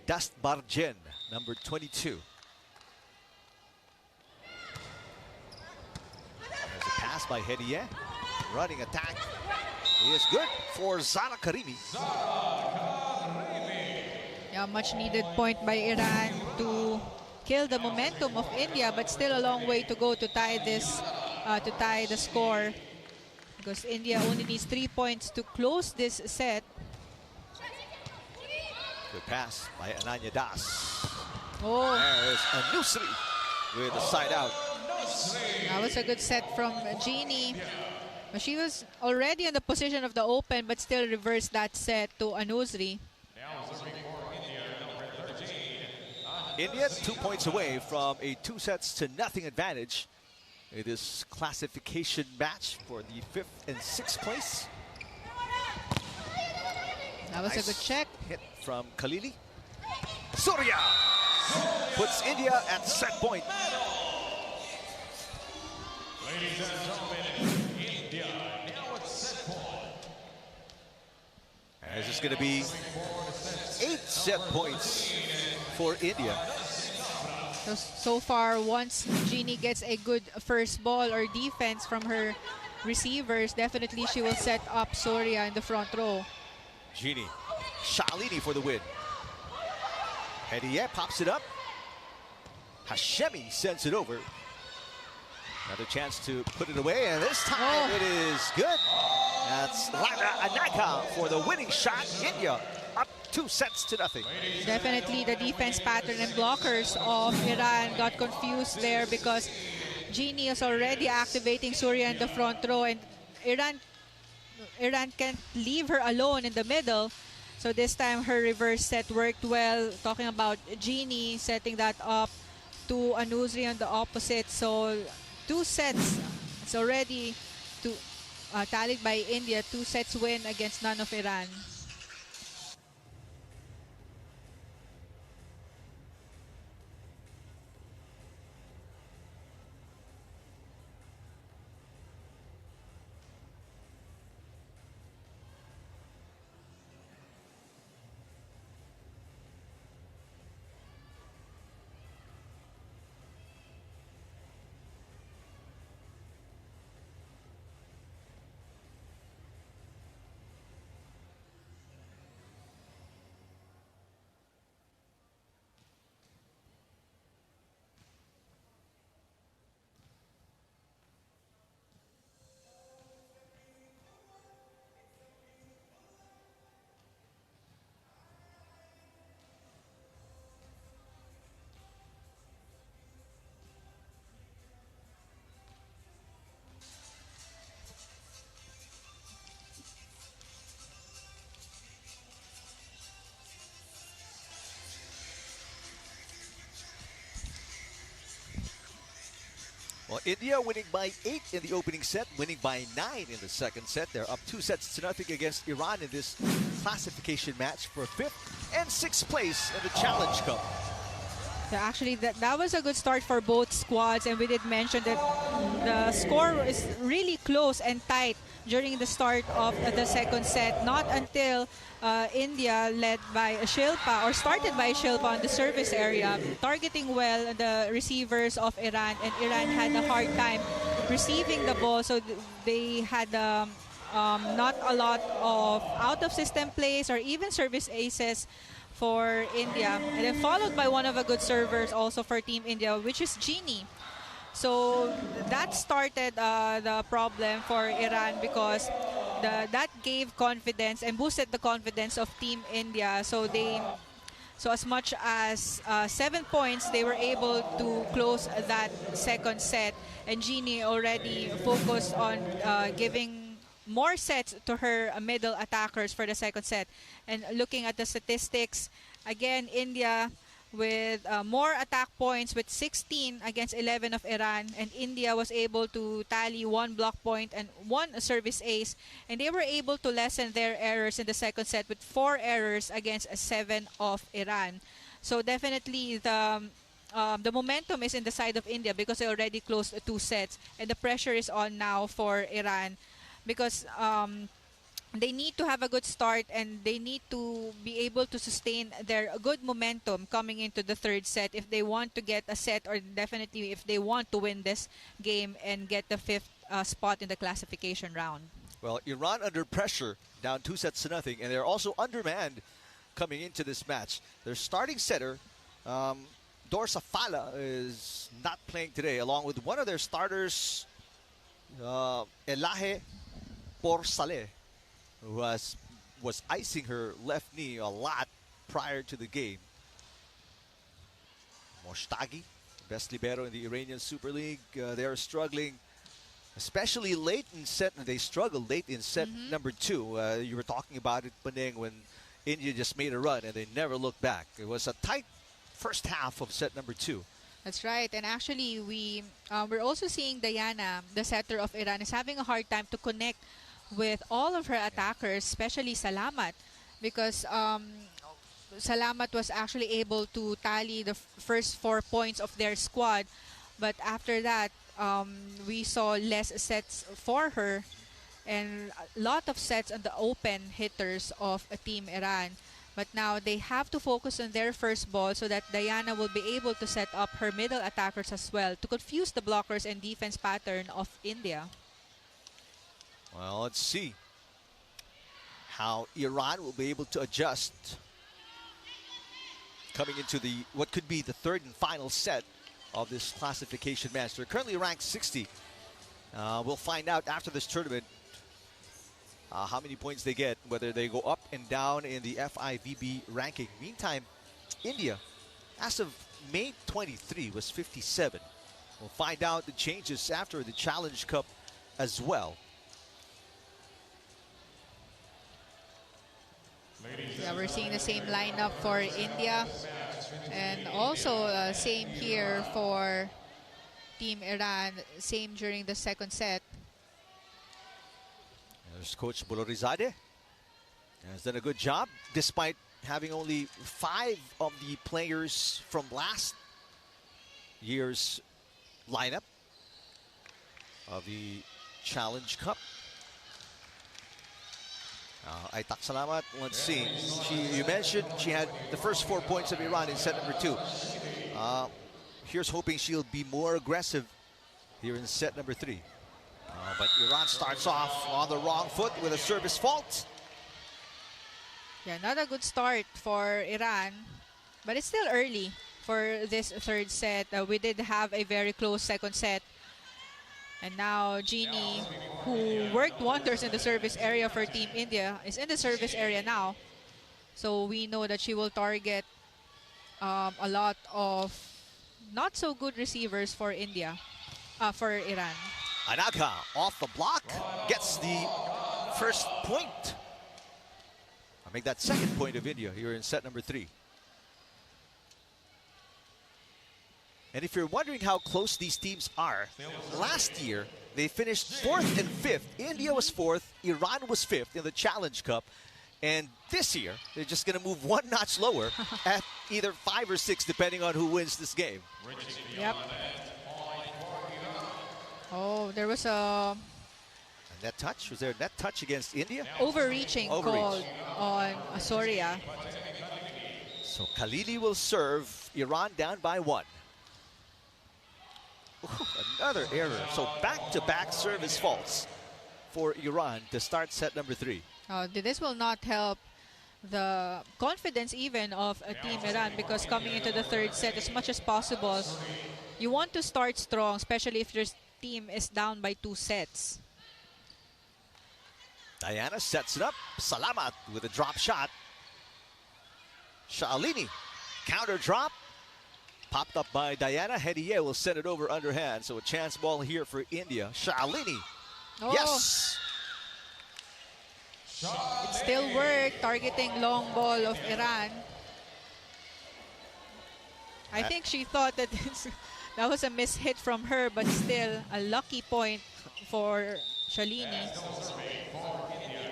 Dastbarjen, number 22. There's a pass by Hediye. Running attack is good for Zara Karimi. Yeah, much needed point by Iran to kill the momentum of India, but still a long way to go to tie this, to tie the score, because India only needs 3 points to close this set. Good pass by Ananya Das. Oh, There's Anusri with a side out. that was a good set from Jeannie. She was already in the position of the open, but still reversed that set to Anusri. India 2 points away from a 2-0 advantage in this classification match for the 5th and 6th place. That was a good check. Hit from Khalili. Surya puts India at set point. ladies and gentlemen, India now at set point. As it's going to be 8 set points for India. So far, once Jeannie gets a good first ball or defense from her receivers, definitely she will set up Surya in the front row. Jeannie, Shalini for the win. Hediye pops it up. Hashemi sends it over. Another chance to put it away, and this time it is good. That's Raida Anagha for the winning shot. India up 2-0. Definitely the defense pattern and blockers of Iran got confused there, because Jeannie is already activating Surya in the front row, and Iran can't leave her alone in the middle. So this time her reverse set worked well. Talking about Jeannie setting that up to Anusri on the opposite. So 2 sets. It's already tallied by India. 2 sets win against none of Iran. Well, India winning by 8 in the opening set, winning by 9 in the second set. They're up 2-0 against Iran in this classification match for 5th and 6th place in the Challenge Cup. Yeah, actually, that was a good start for both squads, and we did mention that the score is really close and tight during the start of the second set. Not until India led by Shilpa, or started by Shilpa on the service area, targeting well the receivers of Iran, and Iran had a hard time receiving the ball, so they had not a lot of out-of-system plays or even service aces for India, and then followed by one of the good servers also for Team India, which is Genie. So that started the problem for Iran, because that gave confidence and boosted the confidence of Team India. So as much as 7 points, they were able to close that second set, and Genie already focused on giving more sets to her middle attackers for the second set. And looking at the statistics, again, India with more attack points with 16 against 11 of Iran, and India was able to tally 1 block point and 1 service ace, and they were able to lessen their errors in the second set with 4 errors against 7 of Iran. So definitely the momentum is in the side of India, because they already closed 2 sets, and the pressure is on now for Iran, because they need to have a good start, and they need to be able to sustain their good momentum coming into the third set if they want to get a set, or definitely if they want to win this game and get the 5th spot in the classification round. Well, Iran under pressure, down 2-0, and they're also undermanned coming into this match. Their starting setter, Dorsa Fala, is not playing today, along with one of their starters, Elahe Porsaleh, who was icing her left knee a lot prior to the game. Moshtagi, best libero in the Iranian Super League. They are struggling, especially late in set. They struggled late in set number 2. You were talking about it, Paneng, when India just made a run and they never looked back. It was a tight first half of set number 2. That's right. And actually, we're also seeing Diana, the setter of Iran, is having a hard time to connect with all of her attackers, especially Salamat, because Salamat was actually able to tally the first 4 points of their squad, but after that we saw less sets for her and a lot of sets on the open hitters of Team Iran. But now they have to focus on their first ball, so that Diana will be able to set up her middle attackers as well to confuse the blockers and defense pattern of India. Well, let's see how Iran will be able to adjust coming into what could be the third and final set of this classification match. They're currently ranked 60. We'll find out after this tournament how many points they get, whether they go up and down in the FIVB ranking. Meantime, India, as of May 23, was 57. We'll find out the changes after the Challenge Cup as well. Yeah, we're seeing the same lineup for India, and also same here for Team Iran, same during the second set. There's Coach Bolorizade. Has done a good job, despite having only 5 of the players from last year's lineup of the Challenge Cup. Aitak Salamat, let's see. You mentioned she had the first 4 points of Iran in set number 2. Here's hoping she'll be more aggressive here in set number 3. But Iran starts off on the wrong foot with a service fault. Yeah, not a good start for Iran, but it's still early for this third set. We did have a very close second set. And now Genie, who worked wonders in the service area for Team India, is in the service area now. So we know that she will target a lot of not so good receivers for India, for Iran. Anaga off the block, gets the first point. I'll make that second point of India here in set number 3. And if you're wondering how close these teams are, last year they finished 4th and 5th. India was 4th, Iran was 5th in the Challenge Cup. And this year, they're just going to move one notch lower at either 5 or 6, depending on who wins this game. Yep. Oh, there was a net touch. Was there a net touch against India? overreaching called on Soria. So Khalili will serve. Iran down by 1. Ooh, another error. So back-to-back service faults for Iran to start set number 3. This will not help the confidence even of Team Iran, because coming into the 3rd set, as much as possible, you want to start strong, especially if your team is down by 2 sets. Diana sets it up. Salamat with a drop shot. Shalini, counter drop. Popped up by Diana. Hediye will send it over underhand. So a chance ball here for India. Shalini. Oh. Yes. It still worked, targeting long ball of Iran. I think she thought that that was a mishit from her, but still a lucky point for Shalini.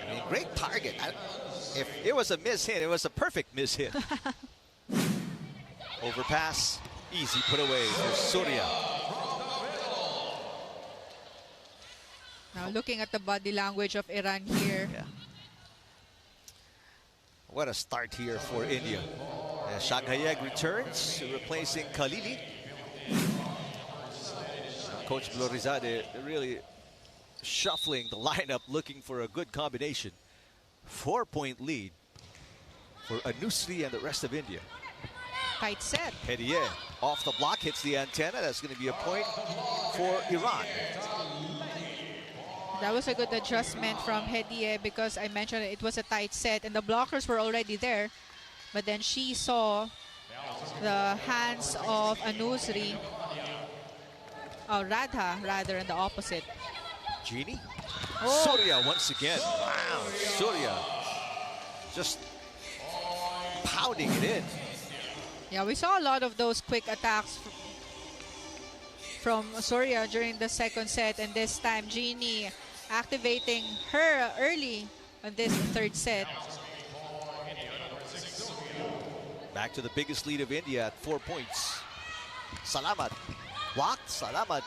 I mean, great target. If it was a mishit, it was a perfect mishit. Overpass, easy put away for Surya. Now looking at the body language of Iran here. Yeah. What a start here for India. Shaghayeg returns, replacing Khalili. Coach Blorizade really shuffling the lineup, looking for a good combination. 4-point lead for Anusri and the rest of India. Tight set. Hediye off the block, hits the antenna. That's going to be a point for Iran. That was a good adjustment from Hediye, because I mentioned it was a tight set and the blockers were already there. But then she saw the hands of Anusri, Radha rather, in the opposite. Genie. Oh. Surya once again. Wow, Surya just pounding it in. Yeah, we saw a lot of those quick attacks from Surya during the 2nd set, and this time Genie activating her early on this 3rd set. Back to the biggest lead of India at 4 points. Salamat blocked. Salamat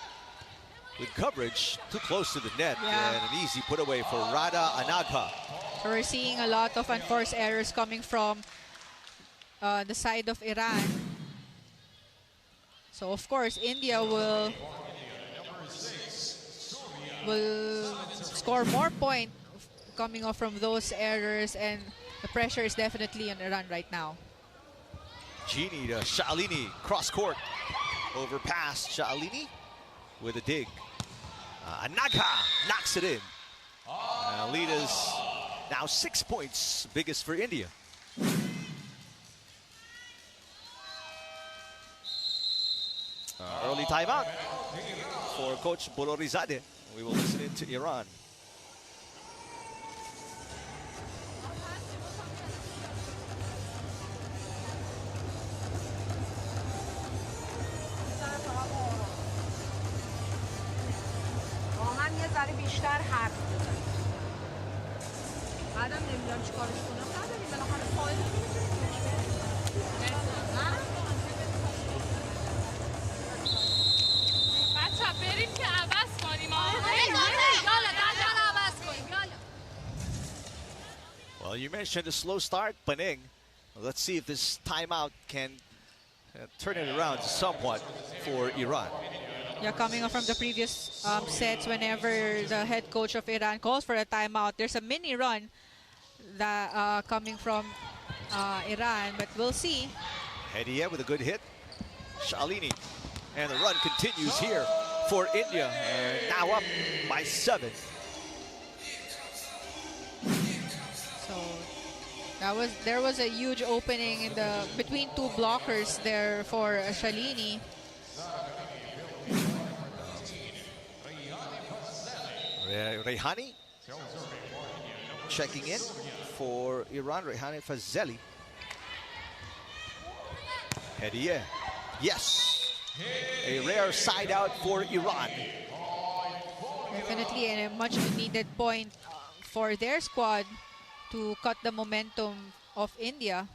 with coverage too close to the net. Yeah. And an easy put away for Radha Anagha. So we're seeing a lot of unforced errors coming from the side of Iran. So of course India will score more points coming off from those errors, and the pressure is definitely on Iran right now. Genie to Shalini, cross court. Overpass, Shalini with a dig. Anagha knocks it in. Lead is now 6 points, biggest for India. Early timeout for Coach Blorizade. We will listen in to Iran. یه ذره بیشتر حرف بزنیم. بعدم نمیدونم چیکارش کنم. نداریم بالاخره فایل نمیتونیم بهش بچه‌ها بریم که عوض کنیم. Well, you mentioned a slow start, Paning. Well, let's see if this timeout can turn it around somewhat for Iran. Yeah, coming off from the previous sets, whenever the head coach of Iran calls for a timeout, there's a mini run that coming from Iran, but we'll see. Hediye with a good hit. Shalini. And the run continues here for India. And now up by 7. So there was a huge opening in the between two blockers there for Shalini. Rehani checking in for Iran. Rehani Fazeli. Hediye. Yes. A rare side out for Iran. Definitely a much needed point for their squad to cut the momentum of India.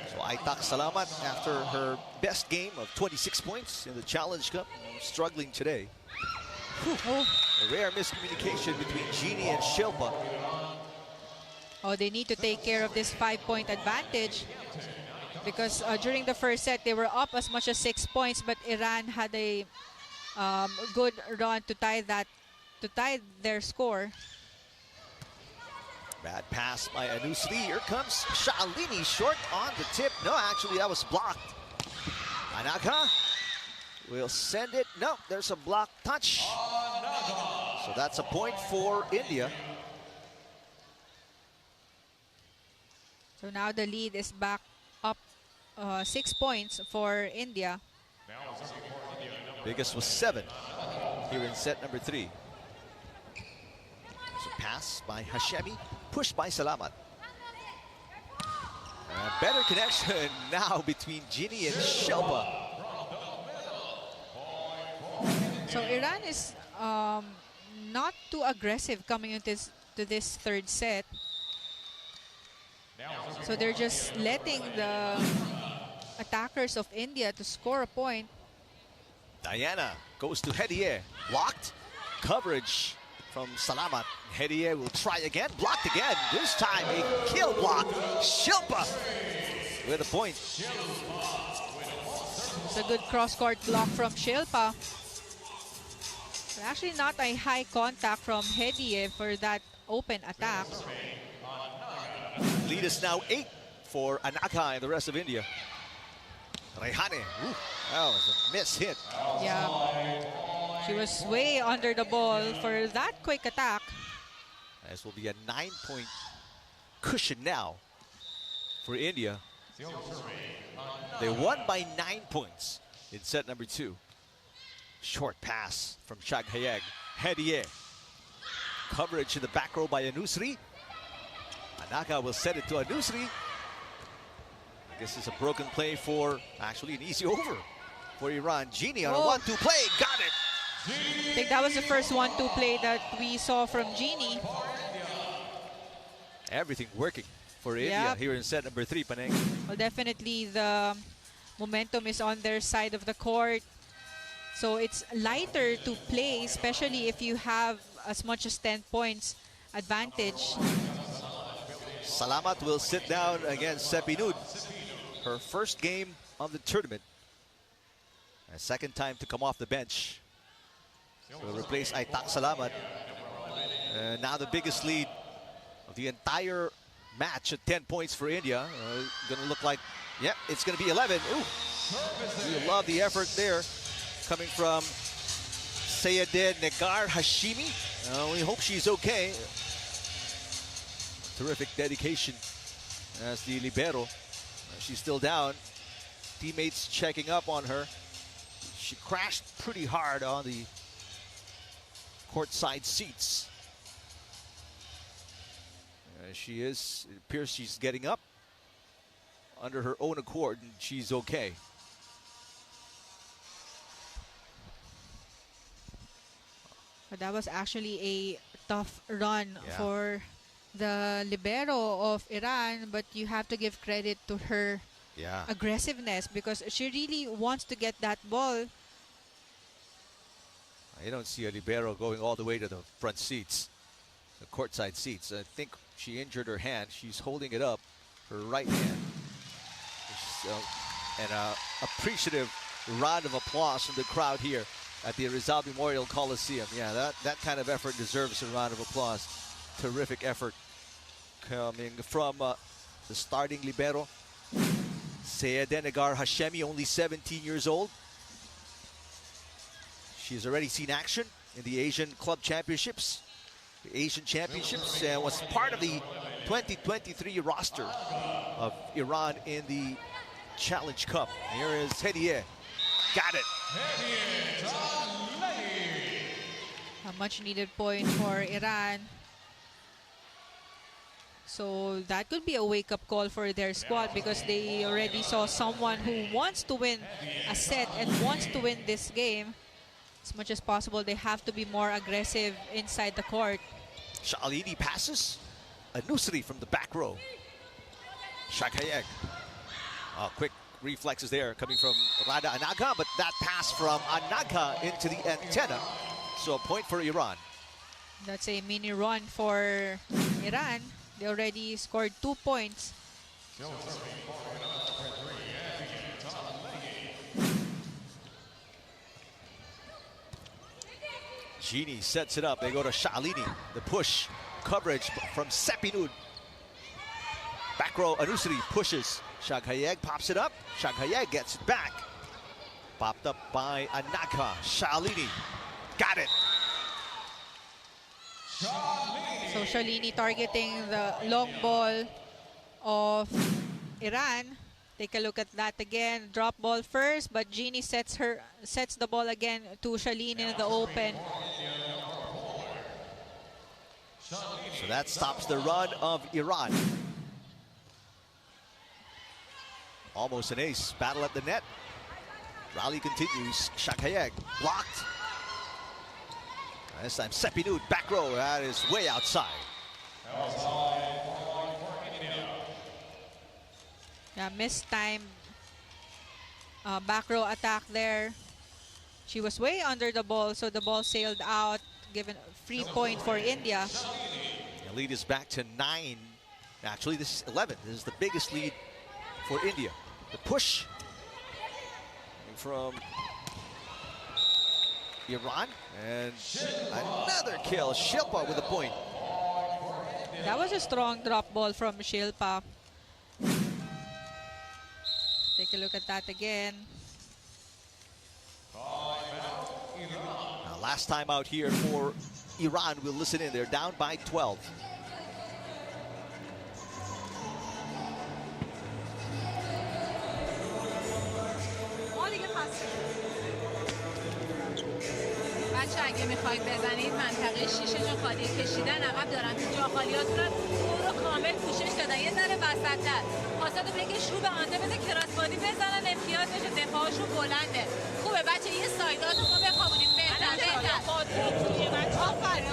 So Aitak Salamat, after her best game of 26 points in the Challenge Cup, struggling today. Oh. A rare miscommunication between Jeannie and Shilpa. Oh, they need to take care of this 5-point advantage because during the first set they were up as much as 6 points, but Iran had a good run to tie their score. Bad pass by Anusri. Here comes Shalini, short on the tip. No, actually that was blocked. Anaka will send it. No, there's a block touch. So that's a point for India. So now the lead is back up 6 points for India. Biggest was 7 here in set number 3. So pass by Hashemi, pushed by Salamat. Better connection now between Ginny and Shilpa. So Iran is not too aggressive coming into this third set. So they're just letting the attackers of India to score a point. Diana goes to Hediye, blocked. Coverage from Salamat. Hediye will try again, blocked again. This time a kill block. Shilpa with a point. It's a good cross-court block from Shilpa. But actually not a high contact from Hediye for that open attack. Lead is now 8 for Anaka and the rest of India. Rehane, ooh, that was a miss hit. Yeah, she was way under the ball for that quick attack. This will be a 9-point cushion now for India. They won by 9 points in set number 2. Short pass from Shaghayeg. Hediye. Coverage in the back row by Anusri. Anaka will set it to Anusri. This is a broken play for, actually an easy over for Iran. Jeannie on a 1-2 play, got it. I think that was the first 1-2 play that we saw from Jeannie. Everything working for India here in set number 3, Paneng. Well, definitely the momentum is on their side of the court. So it's lighter to play, especially if you have as much as 10 points advantage. Salamat will sit down against Sepinud. Her first game of the tournament. A second time to come off the bench. Will replace Aitak Salamat. Now the biggest lead of the entire match at 10 points for India. Gonna look like, yeah, it's gonna be 11. Ooh, we love the effort there coming from Sayedeh Negar Hashimi. We hope she's okay. Terrific dedication as the libero. She's still down. Teammates checking up on her. She crashed pretty hard on the courtside seats. It appears she's getting up under her own accord, and she's okay. But that was actually a tough run for the libero of Iran, but you have to give credit to her aggressiveness because she really wants to get that ball. I don't see a libero going all the way to the front seats, the courtside seats. I think she injured her hand. She's holding it up, her right hand. And an appreciative round of applause from the crowd here at the Rizal Memorial Coliseum. Yeah, that kind of effort deserves a round of applause. Terrific effort coming from the starting libero, Sayedeh Negar Hashemi, only 17 years old. She's already seen action in the Asian Club Championships, and was part of the 2023 roster of Iran in the Challenge Cup. Here is Hediye. Got it. A much needed point for Iran. So that could be a wake-up call for their squad because they already saw someone who wants to win a set and wants to win this game. As much as possible, they have to be more aggressive inside the court. Shalini passes. Anusri from the back row. Shakhayeg. Quick reflexes there coming from Rada Anaga, but that pass from Anaga into the antenna. So a point for Iran. That's a mini run for Iran. They already scored 2 points. Genie sets it up. They go to Shalini. The push. Coverage from Sepinud. Back row, Anusri pushes. Shakhayeg pops it up. Shakhayeg gets it back. Popped up by Anaka. Shalini. Got it. So Shalini targeting the long ball of Iran. Take a look at that again. Drop ball first, but Genie sets the ball again to Shalini in the open. So that stops the run of Iran. Almost an ace. Battle at the net. Rally continues. Shakhayeg blocked. This time Sepinud back row. That is way outside. Yeah, missed time. Back row attack there. She was way under the ball, so the ball sailed out. Given free point for India. The lead is back to 9. Actually, this is 11. This is the biggest lead for India. The push from Iran, and another kill. Shilpa with a point. That was a strong drop ball from Shilpa. Take a look at that again. Now, last time out here for Iran, we'll listen in. They're down by 12. بچه اگه میخواید بزنید منطقه شیشه جا خالی کشیدن عقب دارن تو جا خالیاتون رو کامل پوشش دادن یه ذره وسط‌تر خواستم بگه شروع به آنده بده کراس بادی بزنن امتیاز بشه دفاعشون بلنده خوبه بچه یه سایداتو ما بخوابونیم بهتر آفرین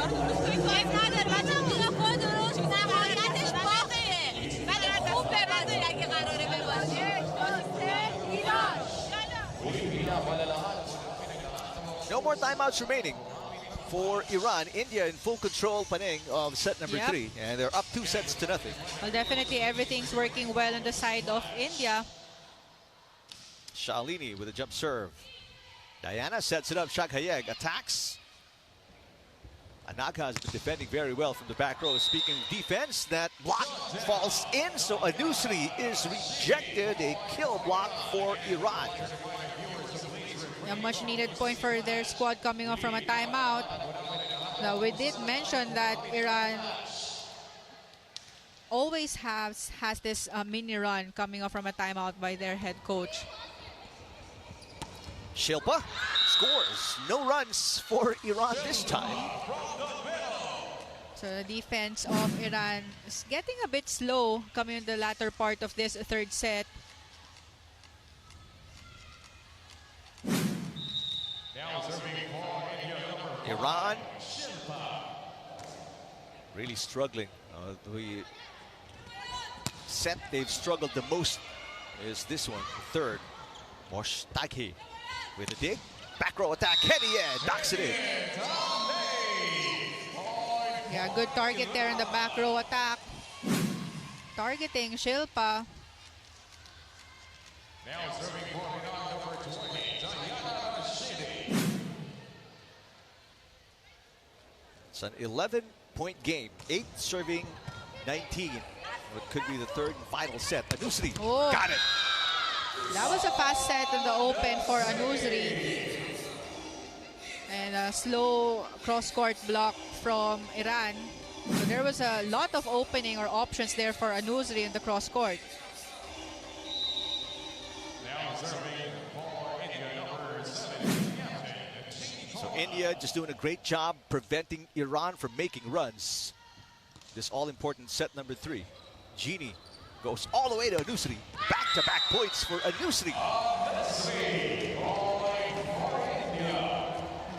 نداره بچه خدا خود درست نهایتش باقیه ولی خوب ببندید اگه قراره ببازید ایران No more timeouts remaining for Iran. India in full control, Paneng, of set number 3. And they're up 2 sets to nothing. Well, definitely everything's working well on the side of India. Shalini with a jump serve. Diana sets it up. Shakhayeg attacks. Anaka has been defending very well from the back row. Speaking of defense, that block falls in. So Anusri is rejected. A kill block for Iran. A much needed point for their squad coming off from a timeout. Now, we did mention that Iran always has this mini run coming off from a timeout by their head coach. Shilpa scores. No runs for Iran this time. So the defense of Iran is getting a bit slow coming in the latter part of this third set. Iran really struggling. The set they've struggled the most is this one, the third. Moshtaki with a dig. Back row attack. Hediye knocks it in. Yeah, good target there in the back row attack. Targeting Shilpa. It's an 11-point game. 8 serving 19. What could be the third and final set. Anusri got it. That was a fast set in the open for Anusri. And a slow cross-court block from Iran. So there was a lot of opening or options there for Anusri in the cross-court. So India just doing a great job preventing Iran from making runs. this all-important set number 3. Jeannie goes all the way to Anusri. Back-to-back points for Anusri.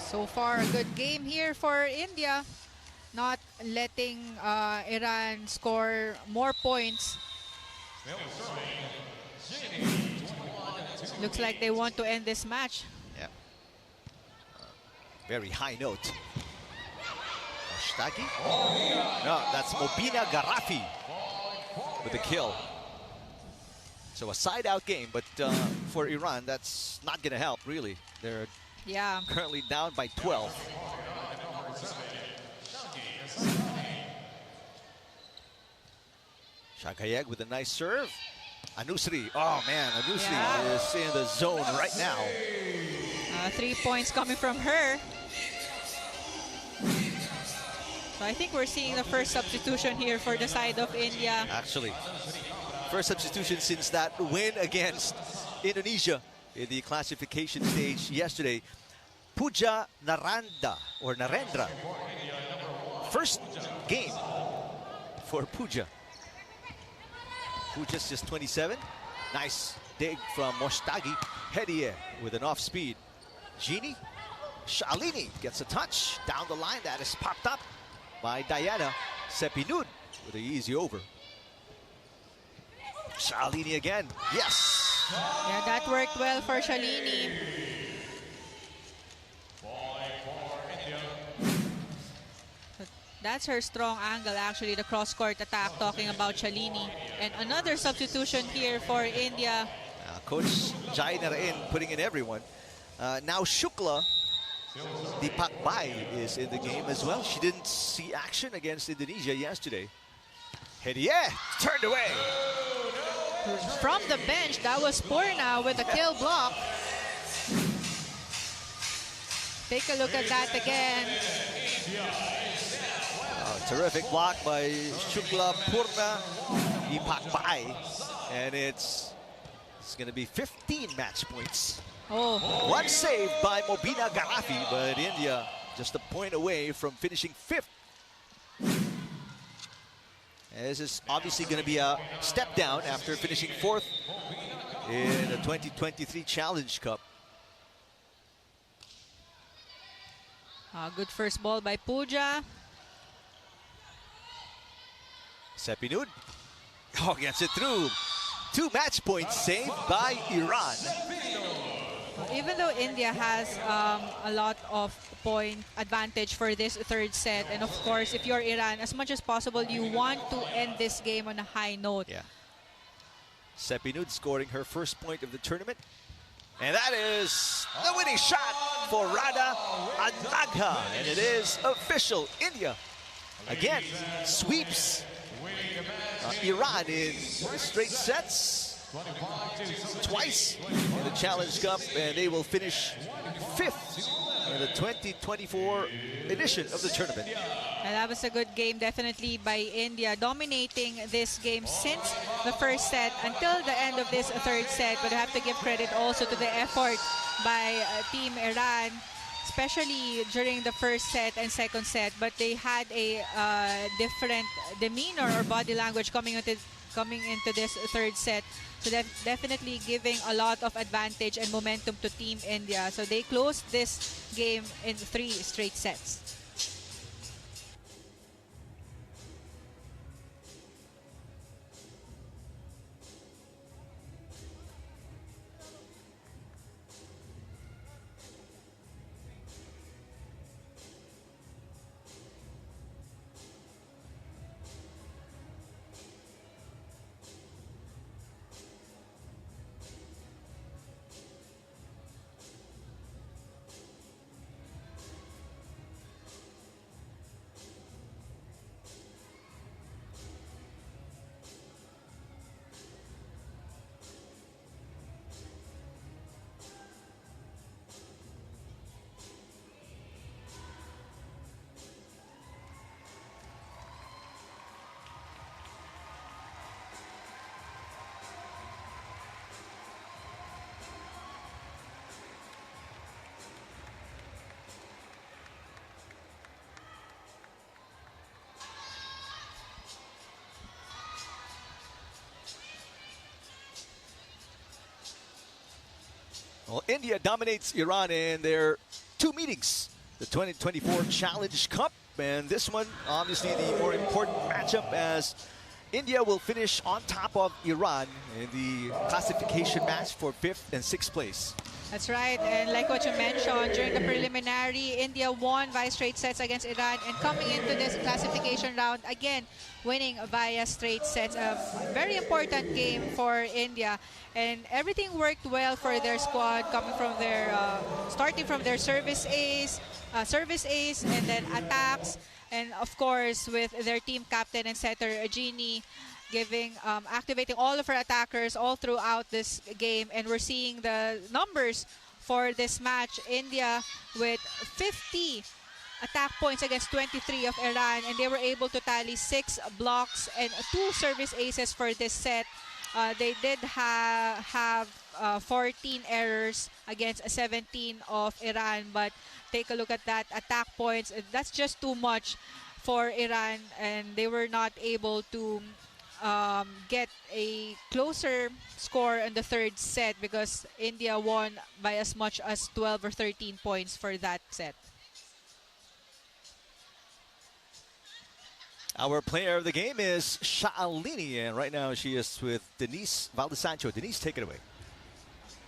So far, a good game here for India. Not letting Iran score more points. Looks like they want to end this match. Yeah. Very high note. Mostagi? No, that's Mobina Garafi with the kill. So a side-out game, but for Iran, that's not going to help, really. They're currently down by 12. Shakayeg with a nice serve. Anusri, oh man, Anusri is in the zone right now. 3 points coming from her. So I think we're seeing the first substitution here for the side of India. Actually, first substitution since that win against Indonesia in the classification stage yesterday. Puja Narendra. First game for Puja. Puja's just 27. Nice dig from Mostagi. Hediye with an off speed. Jeannie Shalini gets a touch down the line. That is popped up by Diana Sepinud with an easy over. Shalini again. Yes. Yeah, that worked well for Shalini. That's her strong angle, actually, the cross-court attack, talking about Shalini. And another substitution here for India. Coach Jai Narain putting in everyone. Now Shukla Deepak Bai is in the game as well. She didn't see action against Indonesia yesterday. Hediye turned away. From the bench, that was Purna with a kill block. Take a look at that again. Terrific block by Shukla Purna Deepak Bai. And it's going to be 15 match points. Oh. One save by Mobina Garafi, but India just a point away from finishing 5th. This is obviously going to be a step down after finishing 4th in the 2023 Challenge Cup. Good first ball by Puja. Sepinud. Oh, gets it through. 2 match points saved by Iran. Even though India has a lot of point advantage for this third set, and of course, if you're Iran, as much as possible, you want to end this game on a high note. Yeah. Sepinud scoring her first point of the tournament. And that is the winning shot for Radha Anagha. And it is official. India, again, sweeps Iran in straight sets. Twice in the Challenge Cup, and they will finish 5th in the 2024 edition of the tournament. And that was a good game, definitely, by India, dominating this game since the first set until the end of this third set. But I have to give credit also to the effort by Team Iran, especially during the first set and second set. But they had a different demeanor or body language coming into this third set. So definitely giving a lot of advantage and momentum to Team India. So they closed this game in 3 straight sets. Well, India dominates Iran in their two meetings. The 2024 Challenge Cup, and this one, obviously the more important matchup, as India will finish on top of Iran in the classification match for 5th and 6th place. That's right, and like what you mentioned, during the preliminary, India won via straight sets against Iran, and coming into this classification round, again, winning via straight sets. A very important game for India, and everything worked well for their squad, coming from their, starting from their service ace, and then attacks, and of course with their team captain and setter Genie, activating all of her attackers all throughout this game. And we're seeing the numbers for this match. India with 50 attack points against 23 of Iran, and they were able to tally 6 blocks and 2 service aces for this set. They did have 14 errors against 17 of Iran, but take a look at that attack points. That's just too much for Iran, and they were not able to get a closer score in the third set because India won by as much as 12 or 13 points for that set. Our player of the game is Shaalini, and right now she is with Denise Valdesancho. Denise, take it away.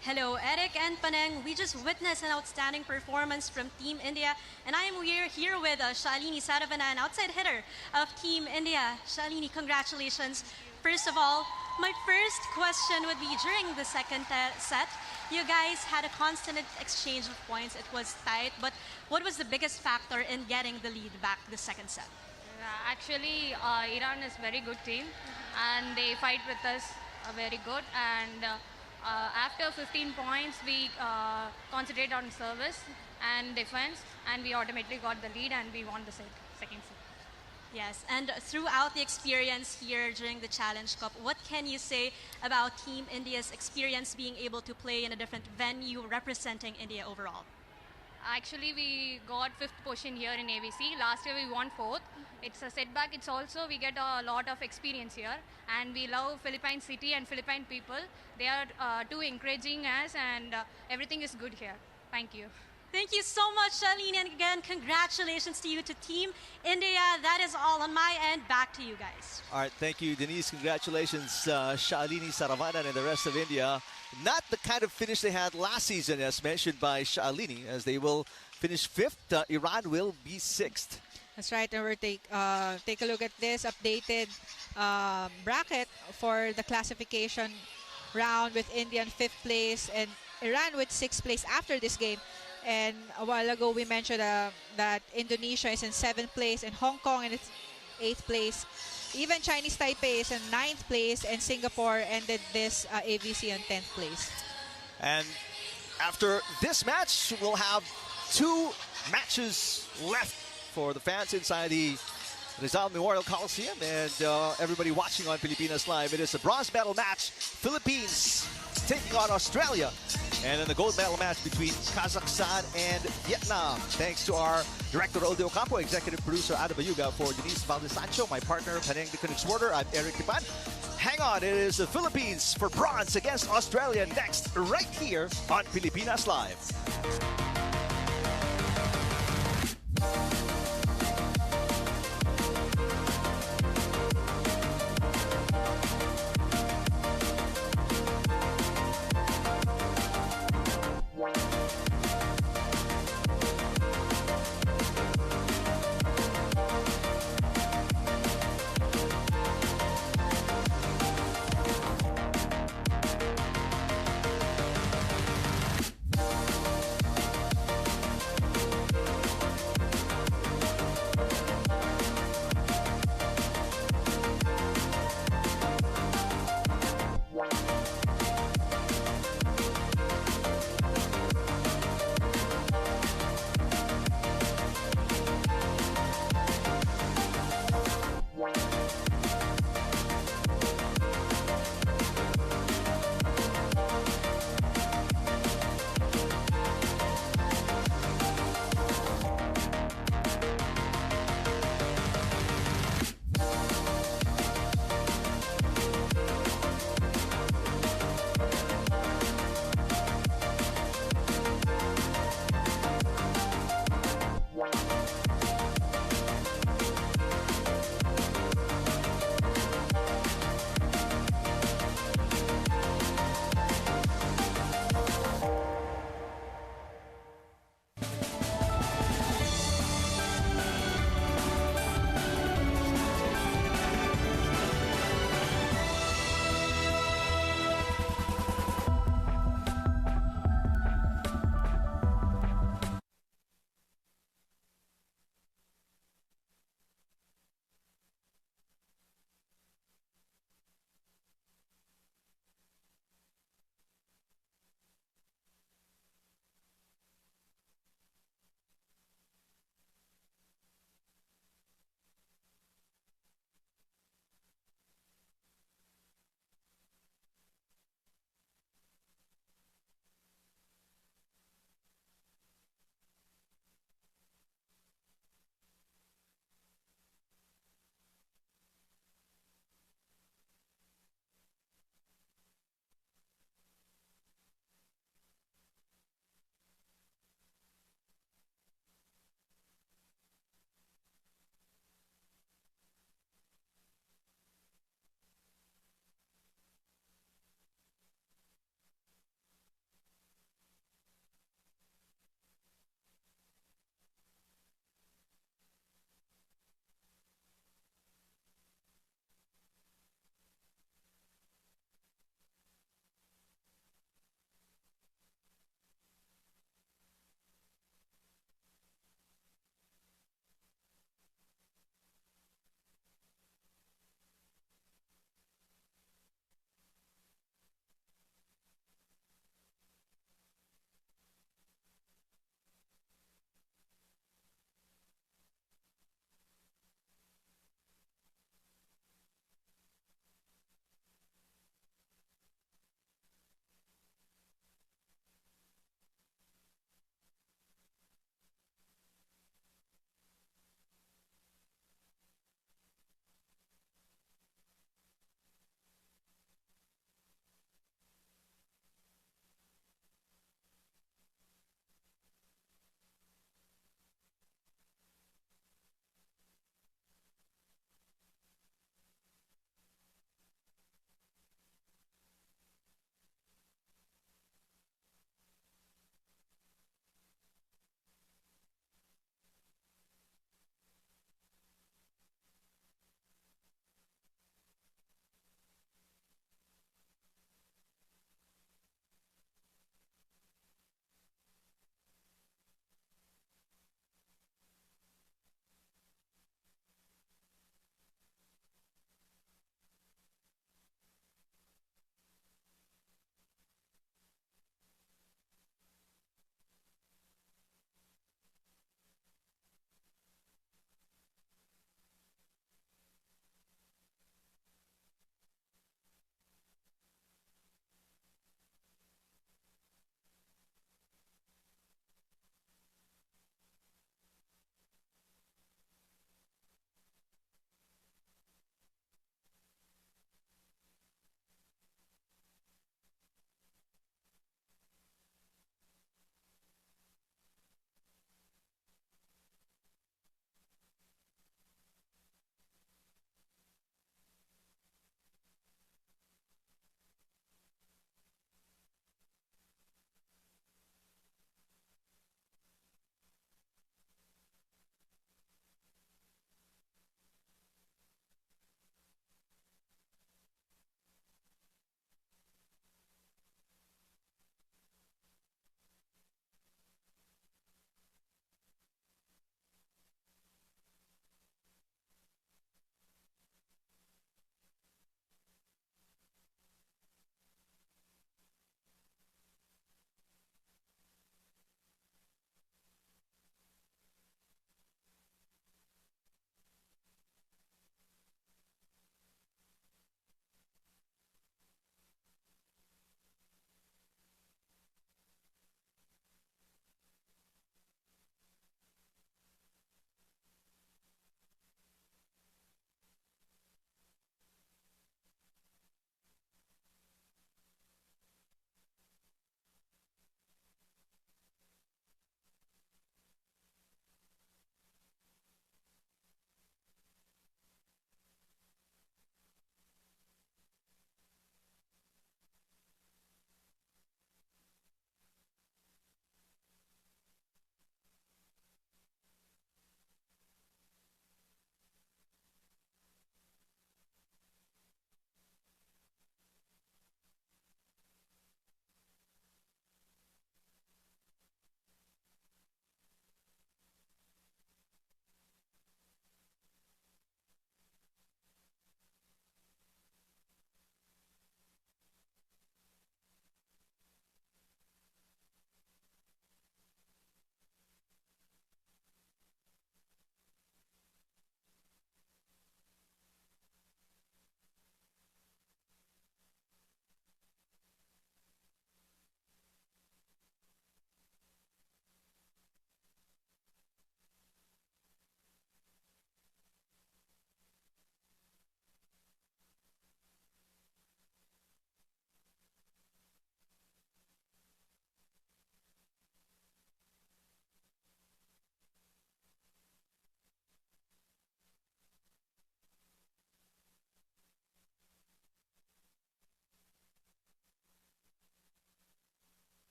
Hello, Eric and Paneng. We just witnessed an outstanding performance from Team India, and we're here with Shaalini Saravana, an outside hitter of Team India. Shaalini, congratulations. First of all, my first question would be, during the second set, you guys had a constant exchange of points. It was tight, but what was the biggest factor in getting the lead back the second set? Actually, Iran is a very good team, and they fight with us very good. And after 15 points, we concentrate on service and defense, and we automatically got the lead, and we won the second set. Yes, and throughout the experience here during the Challenge Cup, what can you say about Team India's experience being able to play in a different venue representing India overall? Actually, we got 5th position here in AVC. Last year, we won 4th. It's a setback. It's also, we get a lot of experience here. And we love Philippine city and Philippine people. They are too encouraging us, and everything is good here. Thank you. Thank you so much, Shaalini. And again, congratulations to you, to Team India. That is all on my end. Back to you guys. All right, thank you, Denise. Congratulations, Shaalini Saravana and the rest of India. Not the kind of finish they had last season, as mentioned by Shaalini, as they will finish 5th. Iran will be 6th. That's right, and we'll take a look at this updated bracket for the classification round, with India in 5th place and Iran with 6th place after this game. And a while ago we mentioned that Indonesia is in 7th place and Hong Kong in its 8th place. Even Chinese Taipei is in 9th place, and Singapore ended this AVC in 10th place. And after this match, we'll have 2 matches left for the fans inside the Rizal Memorial Coliseum and everybody watching on Pilipinas Live. It is a bronze medal match. Philippines taking on Australia. And then the gold medal match between Kazakhstan and Vietnam. Thanks to our director, Oldo Campo, executive producer, Ada Bayuga, for Denise Valdesancho, my partner, Paneng the Kunix Warder. I'm Eric Tipan. Hang on, it is the Philippines for bronze against Australia next, right here on Pilipinas Live.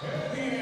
And the